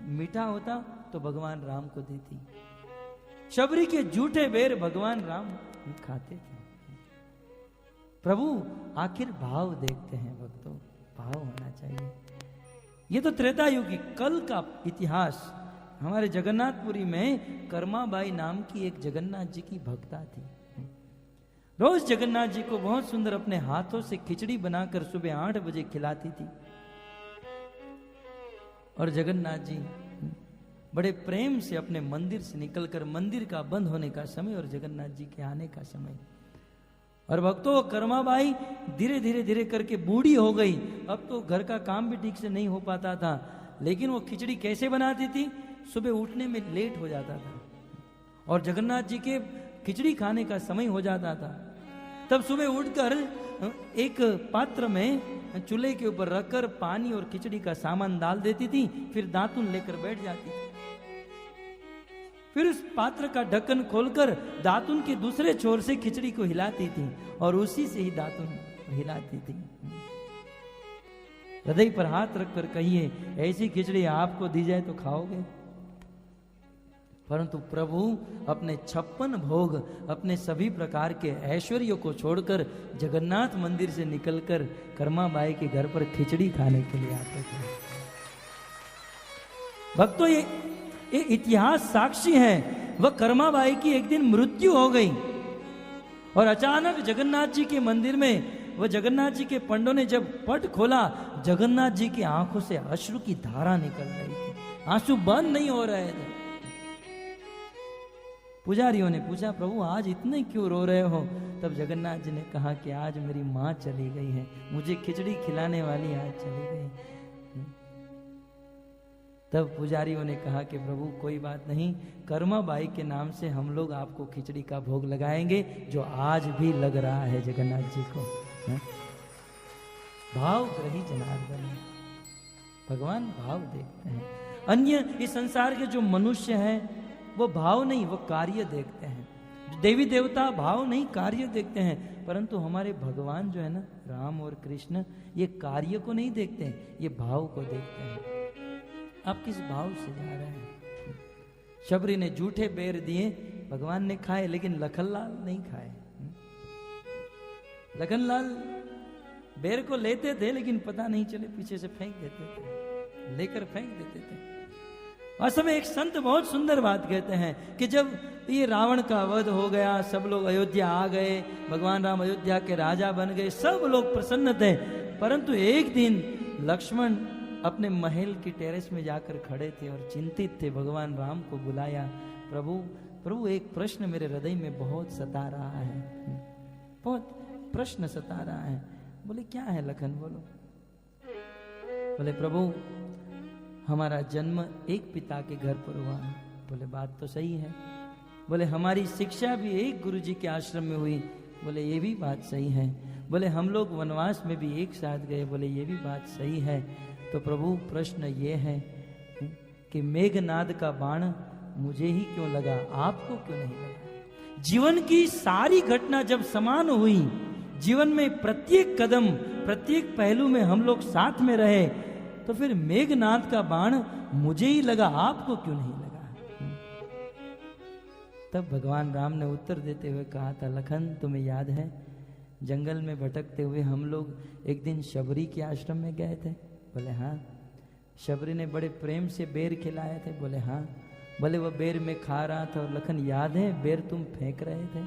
मीठा होता तो भगवान राम को देती। शबरी के झूठे बेर भगवान राम खाते थे। प्रभु आखिर भाव देखते हैं भक्तों, भाव होना चाहिए। ये तो त्रेता युग की कल का इतिहास। हमारे जगन्नाथपुरी में कर्माबाई नाम की एक जगन्नाथ जी की भक्ता थी। रोज जगन्नाथ जी को बहुत सुंदर अपने हाथों से खिचड़ी बनाकर सुबह 8 बजे खिलाती थी। और जगन्नाथ जी बड़े प्रेम से अपने मंदिर से निकलकर, मंदिर का बंद होने का समय और जगन्नाथ जी के आने का समय, और भक्तों कर्माबाई धीरे धीरे धीरे करके बूढ़ी हो गई। अब तो घर का काम भी ठीक से नहीं हो पाता था, लेकिन वो खिचड़ी कैसे बनाती थी? सुबह उठने में लेट हो जाता था और जगन्नाथ जी के खिचड़ी खाने का समय हो जाता था। तब सुबह उठकर एक पात्र में चूल्हे के ऊपर रखकर पानी और खिचड़ी का सामान डाल देती थी, फिर दातुन लेकर बैठ जाती थी। फिर उस पात्र का ढक्कन खोलकर दातुन के दूसरे छोर से खिचड़ी को हिलाती थी और उसी से ही दातुन हिलाती थी। हृदय पर हाथ रखकर कहिए ऐसी खिचड़ी आपको दी जाए तो खाओगे? परंतु प्रभु अपने 56 भोग, अपने सभी प्रकार के ऐश्वर्यों को छोड़कर जगन्नाथ मंदिर से निकलकर कर्माबाई के घर पर खिचड़ी खाने के लिए आते थे। भक्तों ये इतिहास साक्षी है। वह कर्माबाई की एक दिन मृत्यु हो गई और अचानक जगन्नाथ जी के मंदिर में वह जगन्नाथ जी के पंडों ने जब पट खोला, जगन्नाथ जी की आंखों से अश्रु की धारा निकल रही थी, आंसू बंद नहीं हो रहे थे। पुजारियों ने पूछा प्रभु आज इतने क्यों रो रहे हो? तब जगन्नाथ जी ने कहा कि आज मेरी माँ चली गई है, मुझे खिचड़ी खिलाने वाली आज चली गई। तब पुजारियों ने कहा कि प्रभु कोई बात नहीं, कर्माबाई के नाम से हम लोग आपको खिचड़ी का भोग लगाएंगे जो आज भी लग रहा है जगन्नाथ जी को। भाव ग्रही जनार्दन, भगवान भाव देखते हैं। अन्य इस संसार के जो मनुष्य हैं वो भाव नहीं, वो कार्य देखते हैं। देवी देवता भाव नहीं कार्य देखते हैं, परंतु हमारे भगवान जो है ना राम और कृष्ण, ये कार्य को नहीं देखते हैं, ये भाव को देखते हैं। आप किस भाव से जा रहे हैं? शबरी ने झूठे बेर दिए, भगवान ने खाए, लेकिन लखनलाल नहीं खाए। लखनलाल बेर को लेते थे लेकिन पता नहीं चले पीछे से फेंक देते थे, लेकर फेंक देते थे। वास्तव में एक संत बहुत सुंदर बात कहते हैं कि जब ये रावण का वध हो गया, सब लोग अयोध्या आ गए, भगवान राम अयोध्या के राजा बन गए, सब लोग प्रसन्न थे, परंतु एक दिन लक्ष्मण अपने महल की टेरेस में जाकर खड़े थे और चिंतित थे। भगवान राम को बुलाया, प्रभु एक प्रश्न मेरे हृदय में बहुत सता रहा है, बहुत प्रश्न सता रहा है। बोले क्या है लखन? बोलो। बोले प्रभु हमारा जन्म एक पिता के घर पर हुआ है। बोले बात तो सही है। बोले हमारी शिक्षा भी एक गुरुजी के आश्रम में हुई। बोले ये भी बात सही है। बोले हम लोग वनवास में भी एक साथ गए। बोले ये भी बात सही है। तो प्रभु प्रश्न ये है कि मेघनाद का बाण मुझे ही क्यों लगा, आपको क्यों नहीं लगा? जीवन की सारी घटना जब समान हुई, जीवन में प्रत्येक कदम प्रत्येक पहलू में हम लोग साथ में रहे, तो फिर मेघनाद का बाण मुझे ही लगा, आपको क्यों नहीं लगा? तब भगवान राम ने उत्तर देते हुए कहा था, लखन तुम्हें याद है जंगल में भटकते हुए हम लोग एक दिन शबरी के आश्रम में गए थे? बोले हाँ। शबरी ने बड़े प्रेम से बेर खिलाए थे? बोले हाँ। बोले वह बेर में खा रहा था और लखन याद है बेर तुम फेंक रहे थे?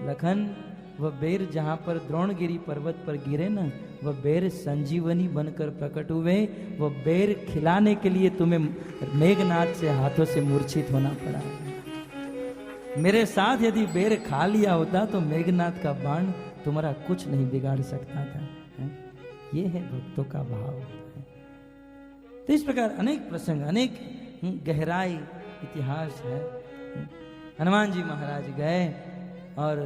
लखन वह बेर जहां पर द्रोणगिरी पर्वत पर गिरे ना, वह बेर संजीवनी बनकर प्रकट हुए। वह बेर खिलाने के लिए तुम्हें मेघनाद से हाथों से मूर्छित होना पड़ा। मेरे साथ यदि बेर खा लिया होता तो मेघनाद का बाण तुम्हारा कुछ नहीं बिगाड़ सकता था। ये है भक्तों का भाव। तो इस प्रकार अनेक प्रसंग, अनेक गहराई इतिहास है। हनुमान जी महाराज गए और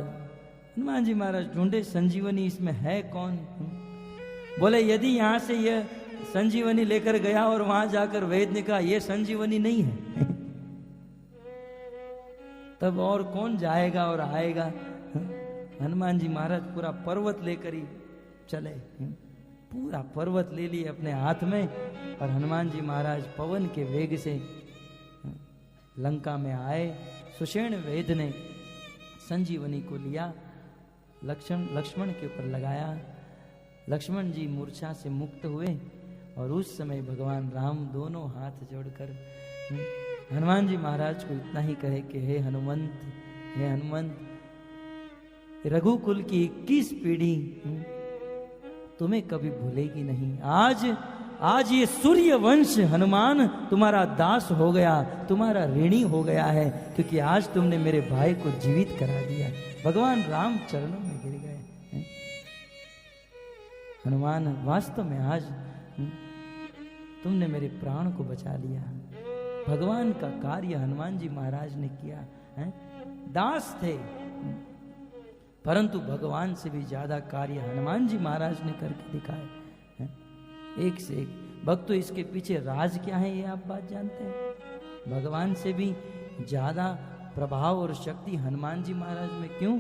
हनुमान जी महाराज ढूंढे संजीवनी इसमें है कौन? बोले यदि यहां से यह संजीवनी लेकर गया और वहां जाकर वैद्य ने कहा यह संजीवनी नहीं है, तब और कौन जाएगा और आएगा? हनुमान जी महाराज पूरा पर्वत लेकर ही चले, पूरा पर्वत ले लिए अपने हाथ में, और हनुमान जी महाराज पवन के वेग से लंका में आए। सुषेण वेद ने संजीवनी को लिया, लक्ष्मण के ऊपर लगाया। लक्ष्मण जी मूर्छा से मुक्त हुए और उस समय भगवान राम दोनों हाथ जोड़कर हनुमान जी महाराज को इतना ही कहे कि हे हनुमंत, हे हनुमंत, रघुकुल की 21 पीढ़ी तुम्हें कभी भूलेगी नहीं। आज ये सूर्य वंश हनुमान तुम्हारा दास हो गया, तुम्हारा ऋणी हो गया है, क्योंकि आज तुमने मेरे भाई को जीवित करा दिया। भगवान राम चरणों में गिर गए। हनुमान वास्तव में आज तुमने मेरे प्राण को बचा लिया। भगवान का कार्य हनुमान जी महाराज ने किया है। दास थे, परंतु भगवान से भी ज्यादा कार्य हनुमान जी महाराज ने करके दिखाए। एक से एक भक्त। तो इसके पीछे राज क्या है ये आप बात जानते हैं? भगवान से भी ज्यादा प्रभाव और शक्ति हनुमान जी महाराज में। क्यों?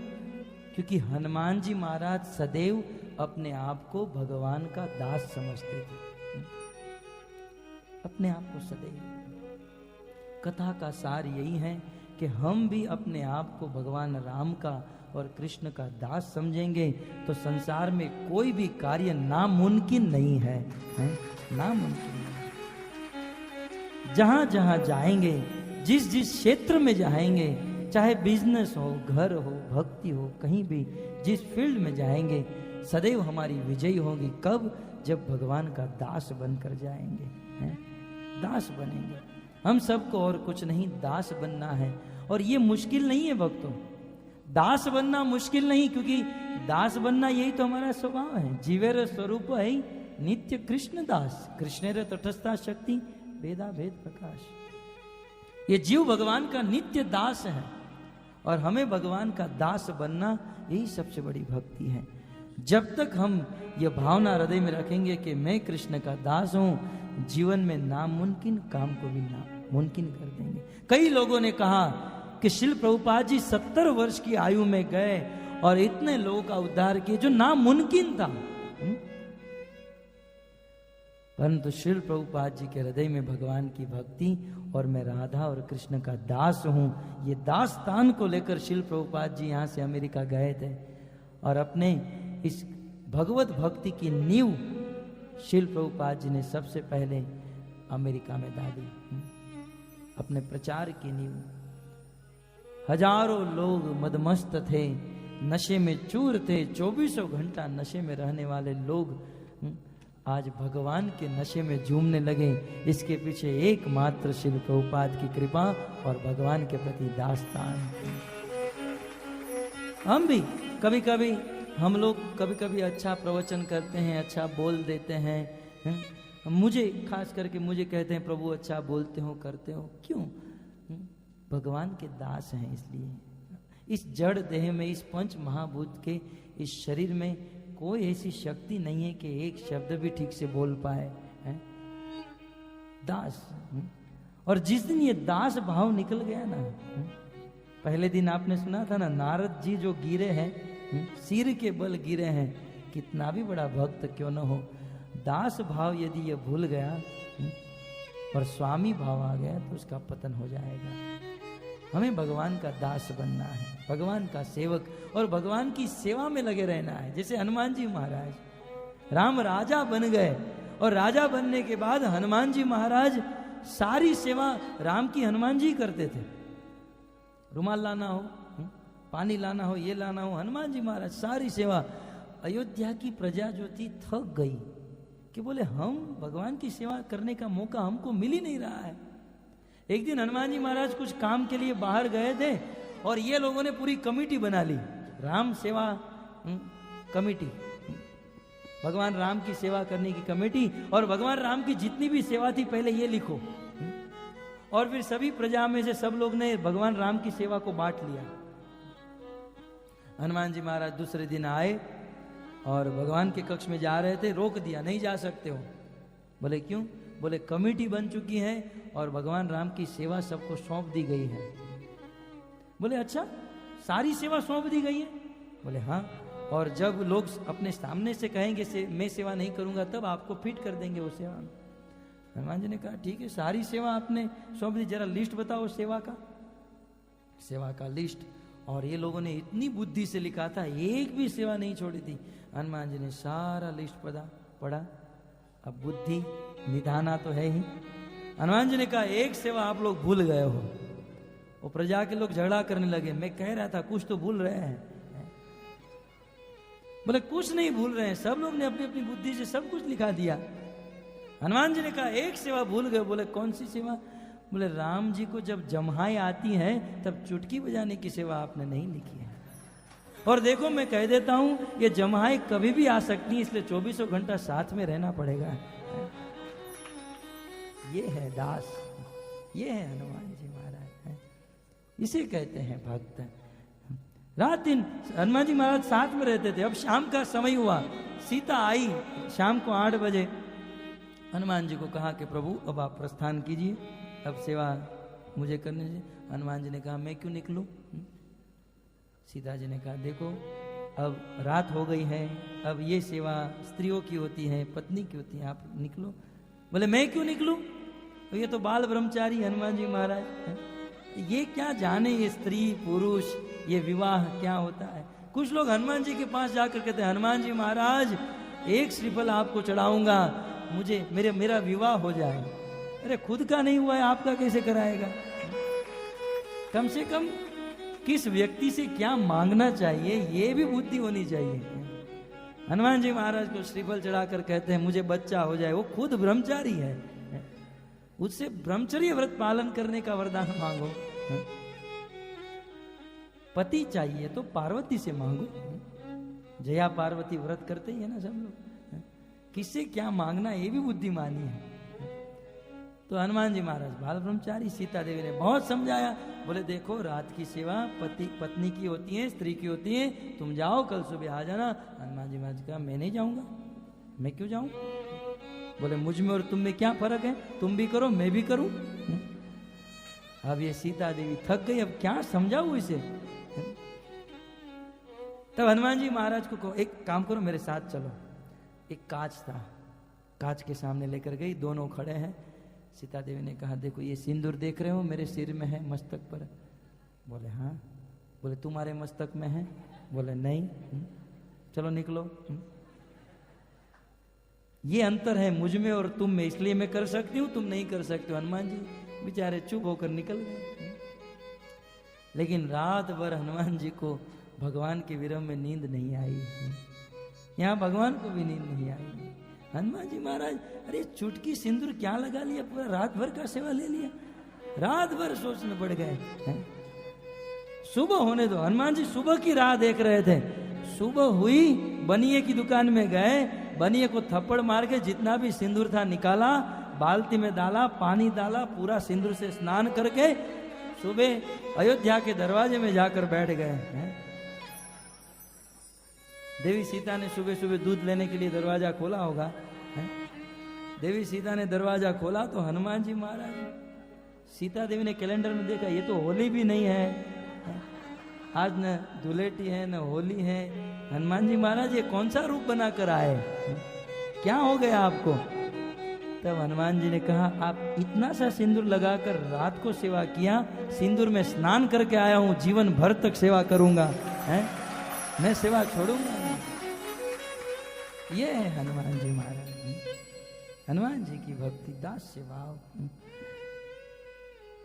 क्योंकि हनुमान जी महाराज सदैव अपने आप को भगवान का दास समझते थे, अपने आप को सदैव। कथा का सार यही है कि हम भी अपने आप को भगवान राम का और कृष्ण का दास समझेंगे तो संसार में कोई भी कार्य नामुमकिन नहीं है, नामुमकिन नहीं। जहां जहां जाएंगे, जिस जिस क्षेत्र में जाएंगे, चाहे बिजनेस हो, घर हो, भक्ति हो, कहीं भी जिस फील्ड में जाएंगे, सदैव हमारी विजय होगी। कब? जब भगवान का दास बनकर जाएंगे, दास बनेंगे। हम सबको और कुछ नहीं, दास बनना है। और ये मुश्किल नहीं है भक्तों, दास बनना मुश्किल नहीं, क्योंकि दास बनना यही तो हमारा स्वभाव है। जीवेर स्वरूप है नित्य कृष्ण दास, कृष्णेर तटस्था शक्ति भेदा भेद प्रकाश। ये जीव भगवान का नित्य दास है और हमें भगवान का दास बनना यही सबसे बड़ी भक्ति है। जब तक हम ये भावना हृदय में रखेंगे कि मैं कृष्ण का दास हूं, जीवन में नामुमकिन काम को भी नामुमकिन कर देंगे। कई लोगों ने कहा कि श्रील प्रभुपाद जी 70 वर्ष की आयु में गए और इतने लोगों का उद्धार किए जो नामुमकिन था। परंतु श्रील प्रभुपाद जी के हृदय में भगवान की भक्ति और मैं राधा और कृष्ण का दास हूं, ये दास्तान को लेकर श्रील प्रभुपाद जी यहां से अमेरिका गए थे और अपने इस भगवत भक्ति की नींव श्रील प्रभुपाद जी ने सबसे पहले अमेरिका में डाली। अपने प्रचार की नींव। हजारों लोग मदमस्त थे, नशे में चूर थे, 24 घंटा नशे में रहने वाले लोग आज भगवान के नशे में झूमने लगे। इसके पीछे एकमात्र श्रील प्रभुपाद की कृपा और भगवान के प्रति दास्तान। हम भी कभी कभी हम लोग कभी कभी अच्छा प्रवचन करते हैं, अच्छा बोल देते हैं। मुझे खास करके मुझे कहते हैं प्रभु अच्छा बोलते हो, करते हो। क्यों? भगवान के दास हैं इसलिए। इस जड़ देह में, इस पंच महाभूत के इस शरीर में कोई ऐसी शक्ति नहीं है कि एक शब्द भी ठीक से बोल पाए, है? दास। और जिस दिन ये दास भाव निकल गया ना, पहले दिन आपने सुना था ना, नारद जी जो गिरे हैं, सिर के बल गिरे हैं, कितना भी बड़ा भक्त क्यों न हो, दास भाव यदि ये भूल गया और स्वामी भाव आ गया तो उसका पतन हो जाएगा। हमें भगवान का दास बनना है, भगवान का सेवक, और भगवान की सेवा में लगे रहना है। जैसे हनुमान जी महाराज, राम राजा बन गए, और राजा बनने के बाद हनुमान जी महाराज सारी सेवा राम की हनुमान जी करते थे। रुमाल लाना हो, पानी लाना हो, ये लाना हो, हनुमान जी महाराज सारी सेवा। अयोध्या की प्रजा जो थी थक गई कि बोले हम भगवान की सेवा करने का मौका हमको मिल ही नहीं रहा है। एक दिन हनुमान जी महाराज कुछ काम के लिए बाहर गए थे और ये लोगों ने पूरी कमेटी बना ली, राम सेवा कमेटी, भगवान राम की सेवा करने की कमेटी। और भगवान राम की जितनी भी सेवा थी पहले ये लिखो, और फिर सभी प्रजा में से सब लोग ने भगवान राम की सेवा को बांट लिया। हनुमान जी महाराज दूसरे दिन आए और भगवान के कक्ष में जा रहे थे, रोक दिया, नहीं जा सकते हो। बोले क्यों? बोले कमेटी बन चुकी है और भगवान राम की सेवा सबको सौंप दी गई है। बोले अच्छा, सारी सेवा सौंप दी गई है? बोले हाँ, और जब लोग अपने सामने से कहेंगे मैं सेवा नहीं करूंगा तब आपको फिट कर देंगे वो सेवा में। हनुमान जी ने कहा ठीक है, सारी सेवा आपने सौंप दी, जरा लिस्ट बताओ सेवा का लिस्ट। और ये लोगों ने इतनी बुद्धि से लिखा था, एक भी सेवा नहीं छोड़ी थी। हनुमान जी ने सारा लिस्ट पढ़ा। अब बुद्धि निधाना तो है ही। हनुमान जी ने कहा एक सेवा आप लोग भूल गए हो। वो प्रजा के लोग झगड़ा करने लगे, मैं कह रहा था कुछ तो भूल रहे हैं। बोले कुछ नहीं भूल रहे हैं, सब लोग ने अपनी अपनी बुद्धि से सब कुछ लिखा दिया। हनुमान जी ने कहा एक सेवा भूल गए। बोले कौन सी सेवा? बोले राम जी को जब जम्हाएं आती हैं तब चुटकी बजाने की सेवा आपने नहीं लिखी है। और देखो मैं कह देता हूं, ये जम्हाएं कभी भी आ सकती हैं, इसलिए 24 घंटा साथ में रहना पड़ेगा। ये है दास, ये है हनुमान जी महाराज, इसे कहते हैं भक्त। रात दिन हनुमान जी महाराज साथ में रहते थे। अब शाम का समय हुआ, सीता आई शाम को 8 बजे। हनुमान जी को कहा कि प्रभु अब आप प्रस्थान कीजिए, अब सेवा मुझे करने दीजिए। हनुमान जी ने कहा मैं क्यों निकलूं? सीता जी ने कहा देखो अब रात हो गई है, अब ये सेवा स्त्रियों की होती है, पत्नी की होती है, आप निकलो। बोले मैं क्यों निकलूं? तो ये तो बाल ब्रह्मचारी हनुमान जी महाराज, ये क्या जाने ये स्त्री पुरुष, ये विवाह क्या होता है। कुछ लोग हनुमान जी के पास जाकर कहते हैं हनुमान जी महाराज एक श्रीफल आपको चढ़ाऊंगा, मुझे मेरा विवाह हो जाए। अरे खुद का नहीं हुआ है, आपका कैसे कराएगा? कम से कम किस व्यक्ति से क्या मांगना चाहिए ये भी बुद्धि होनी चाहिए। हनुमान जी महाराज को श्रीफल चढ़ाकर कहते हैं मुझे बच्चा हो जाए। वो खुद ब्रह्मचारी है, उससे ब्रह्मचर्य व्रत पालन करने का वरदान मांगो। पति चाहिए तो पार्वती से मांगो, जया पार्वती व्रत करते ही है ना सब लोग, किससे क्या मांगना ये भी बुद्धिमानी है। तो हनुमान जी महाराज बाल ब्रह्मचारी, सीता देवी ने बहुत समझाया। बोले देखो रात की सेवा पत्नी की होती है, स्त्री की होती है, तुम जाओ कल सुबह आ जाना। हनुमान जी महाराज कहा मैं नहीं जाऊंगा, मैं क्यों जाऊं? बोले मुझ में और तुम में क्या फर्क है, तुम भी करो मैं भी करूं। अब ये सीता देवी थक गई, अब क्या समझाऊं इसे। तब हनुमान जी महाराज को कहो एक काम करो मेरे साथ चलो। एक कांच था, कांच के सामने लेकर गई, दोनों खड़े हैं। सीता देवी ने कहा देखो ये सिंदूर देख रहे हो मेरे सिर में है, मस्तक पर। बोले हाँ। बोले तुम्हारे मस्तक में है? बोले नहीं। चलो निकलो। ये अंतर है मुझ में और तुम में, इसलिए मैं कर सकती हूँ तुम नहीं कर सकते हो। हनुमान जी बेचारे चुप होकर निकल गए। लेकिन रात भर हनुमान जी को भगवान के विरह में नींद नहीं आई। यहाँ भगवान को भी नींद नहीं आई। हनुमान जी महाराज अरे चुटकी सिंदूर क्या लगा लिया, पूरा रात भर का सेवा ले लिया। रात भर सोचने पड़ गए। सुबह होने दो। हनुमान जी सुबह की राह देख रहे थे। सुबह हुई, बनिए की दुकान में गए, बनिए को थप्पड़ मार के जितना भी सिंदूर था निकाला, बाल्टी में डाला, पानी डाला, पूरा सिंदूर से स्नान करके सुबह अयोध्या के दरवाजे में जाकर बैठ गए हैं। देवी सीता ने सुबह सुबह दूध लेने के लिए दरवाजा खोला होगा है? देवी सीता ने दरवाजा खोला तो हनुमान जी महाराज, सीता देवी ने कैलेंडर में देखा ये तो होली भी नहीं है, आज न धुलेटी है न होली है। हनुमान जी महाराज ये कौन सा रूप बनाकर आए, क्या हो गया आपको? तब हनुमान जी ने कहा आप इतना सा सिंदूर लगाकर रात को सेवा किया, सिंदूर में स्नान करके आया हूं, जीवन भर तक सेवा करूंगा, है मैं सेवा छोड़ूंगा नहीं। ये है हनुमान जी महाराज, हनुमान जी की भक्ति, दास्य भाव।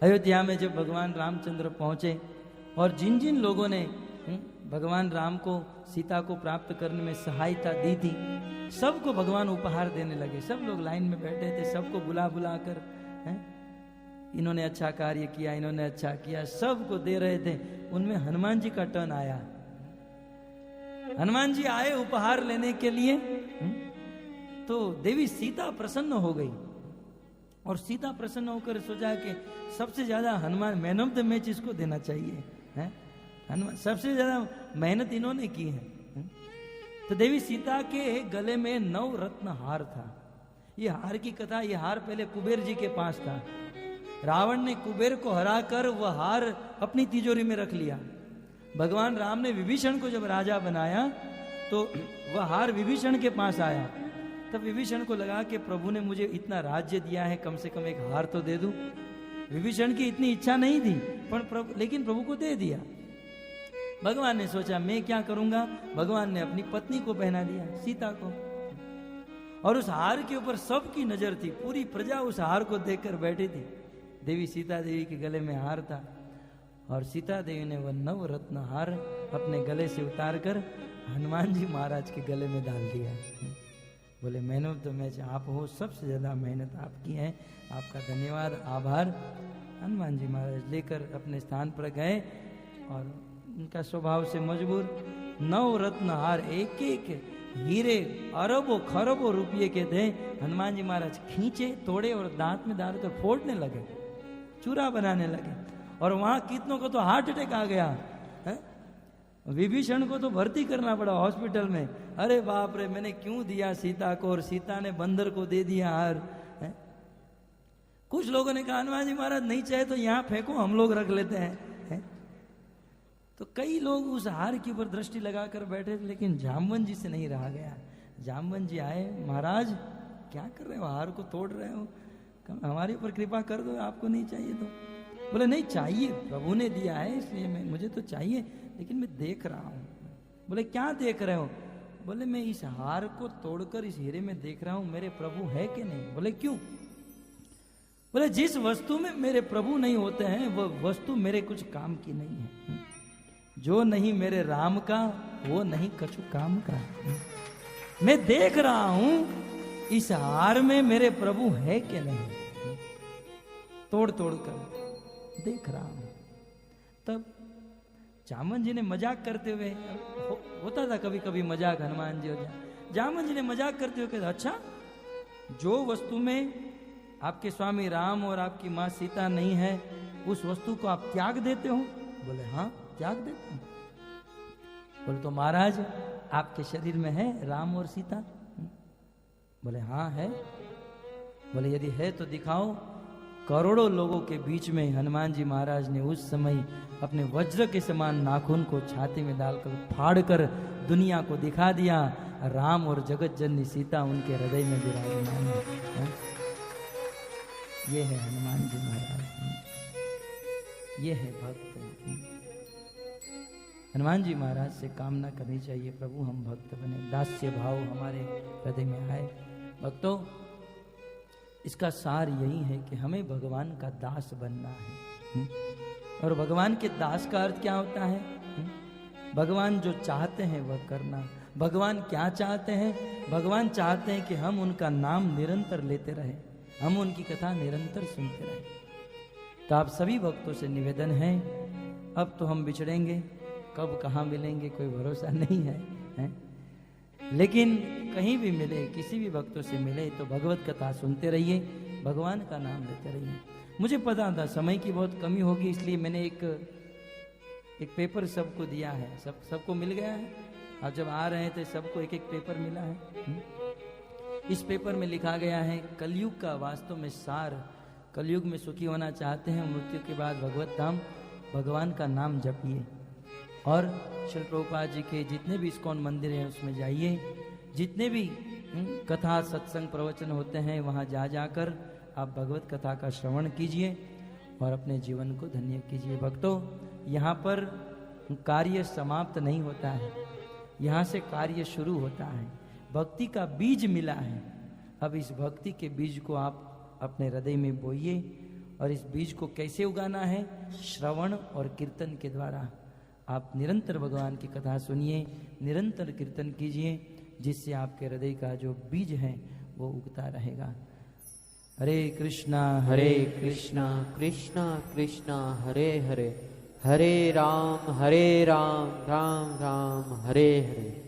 अयोध्या में जब भगवान रामचंद्र पहुंचे और जिन जिन लोगों ने भगवान राम को सीता को प्राप्त करने में सहायता दी थी, सबको भगवान उपहार देने लगे। सब लोग लाइन में बैठे थे, सबको बुला बुला कर इन्होंने अच्छा कार्य किया, इन्होंने अच्छा किया, सबको दे रहे थे। उनमें हनुमान जी का टर्न आया। हनुमान जी आए उपहार लेने के लिए, तो देवी सीता प्रसन्न हो गई और सीता प्रसन्न होकर सोचा कि सबसे ज्यादा Hanuman, man of the match इसको देना चाहिए, है हनुमान, सबसे ज्यादा मेहनत इन्होंने की है। तो देवी सीता के गले में 9 रत्न हार था। ये हार की कथा, ये हार पहले कुबेर जी के पास था। रावण ने कुबेर को हराकर वह हार अपनी तिजोरी में रख लिया। भगवान राम ने विभीषण को जब राजा बनाया तो वह हार विभीषण के पास आया। तब विभीषण को लगा कि प्रभु ने मुझे इतना राज्य दिया है, कम से कम एक हार तो दे दूं। विभीषण की इतनी इच्छा नहीं थी, पर लेकिन प्रभु को दे दिया। भगवान ने सोचा मैं क्या करूंगा, भगवान ने अपनी पत्नी को पहना दिया, सीता को। और उस हार के ऊपर सबकी नजर थी, पूरी प्रजा उस हार को देखकर बैठी थी। देवी सीता देवी के गले में हार था और सीता देवी ने वह 9 रत्न हार अपने गले से उतारकर हनुमान जी महाराज के गले में डाल दिया। बोले मैन ऑफ द मैच आप हो, सबसे ज्यादा मेहनत आपकी है, आपका धन्यवाद, आभार। हनुमान जी महाराज लेकर अपने स्थान पर गए और उनका स्वभाव से मजबूर 9 रत्न हार, एक एक हीरे अरबों खरबों रुपये के थे। हनुमान जी महाराज खींचे, तोड़े और दांत में डालकर फोड़ने लगे, चूरा बनाने लगे। और वहां कितनों को तो हार्ट अटैक आ गया है? विभीषण को तो भर्ती करना पड़ा हॉस्पिटल में। अरे बाप रे, मैंने क्यों दिया सीता को, और सीता ने बंदर को दे दिया हार है? कुछ लोगों ने कहा हनुमान जी महाराज नहीं चाहे तो यहाँ फेंको, हम लोग रख लेते हैं है? तो कई लोग उस हार के ऊपर दृष्टि लगाकर बैठे, लेकिन जामवन जी से नहीं रहा गया। जामवन जी आए, महाराज क्या कर रहे हो, हार को तोड़ रहे हो, हमारे ऊपर कृपा कर दो, आपको नहीं चाहिए तो। बोले नहीं चाहिए, प्रभु ने दिया है इसलिए मुझे तो चाहिए, लेकिन मैं देख रहा हूं। बोले क्या देख रहे हो? बोले मैं इस हार को तोड़कर इस हीरे में देख रहा हूं मेरे प्रभु है कि नहीं। बोले क्यों? बोले जिस वस्तु में मेरे प्रभु नहीं होते हैं वह वस्तु मेरे कुछ काम की नहीं है। जो नहीं मेरे राम का वो नहीं कछु काम का। मैं देख रहा हूं इस हार में मेरे प्रभु है कि नहीं, तोड़ तोड़ कर देख रहा हूं। तब जामवन जी ने मजाक करते हुए, होता था कभी कभी मजाक हनुमान जी हो जाए, जामवन जी ने मजाक करते हुए कहा अच्छा, जो वस्तु में आपके स्वामी राम और आपकी माँ सीता नहीं है उस वस्तु को आप त्याग देते हो? बोले हाँ त्याग देते हो। बोले तो महाराज आपके शरीर में है राम और सीता? बोले हाँ है। बोले यदि है तो दिखाओ। करोड़ों लोगों के बीच में हनुमान जी महाराज ने उस समय अपने वज्र के समान नाखून को छाती में डालकर फाड़कर दुनिया को दिखा दिया। राम और जगत जननी सीता उनके हृदय में विराजमान है। ये है हनुमान जी महाराज, ये है भक्त। हनुमान जी महाराज से कामना करनी चाहिए, प्रभु हम भक्त बने, दास्य भाव हमारे हृदय में आए। भक्तों, इसका सार यही है कि हमें भगवान का दास बनना है। और भगवान के दास का अर्थ क्या होता है? भगवान जो चाहते हैं वह करना। भगवान क्या चाहते हैं? भगवान चाहते हैं कि हम उनका नाम निरंतर लेते रहें, हम उनकी कथा निरंतर सुनते रहें। तो आप सभी भक्तों से निवेदन है, अब तो हम बिछड़ेंगे, कब कहाँ मिलेंगे कोई भरोसा नहीं है? लेकिन कहीं भी मिले, किसी भी भक्तों से मिले तो भगवत कथा सुनते रहिए। भगवान का नाम लेते रहिए। मुझे पता था समय की बहुत कमी होगी, इसलिए मैंने एक पेपर सबको दिया है। सबको मिल गया है। आप जब आ रहे थे सबको एक एक पेपर मिला है। इस पेपर में लिखा गया है कलयुग का वास्तव में सार। कलयुग में सुखी होना चाहते हैं, मृत्यु के बाद भगवत धाम भगवान का नाम जपिए। और श्री प्रभुपाद जी के जितने भी इस्कॉन मंदिर हैं उसमें जाइए, जितने भी कथा सत्संग प्रवचन होते हैं वहाँ जाकर आप भगवत कथा का श्रवण कीजिए और अपने जीवन को धन्य कीजिए। भक्तों, यहाँ पर कार्य समाप्त नहीं होता है, यहाँ से कार्य शुरू होता है। भक्ति का बीज मिला है। अब इस भक्ति के बीज को आप अपने हृदय में बोइए। और इस बीज को कैसे उगाना है? श्रवण और कीर्तन के द्वारा। आप निरंतर भगवान की कथा सुनिए, निरंतर कीर्तन कीजिए, जिससे आपके हृदय का जो बीज है वो उगता रहेगा। हरे कृष्णा कृष्णा कृष्णा हरे हरे, हरे राम राम राम हरे हरे।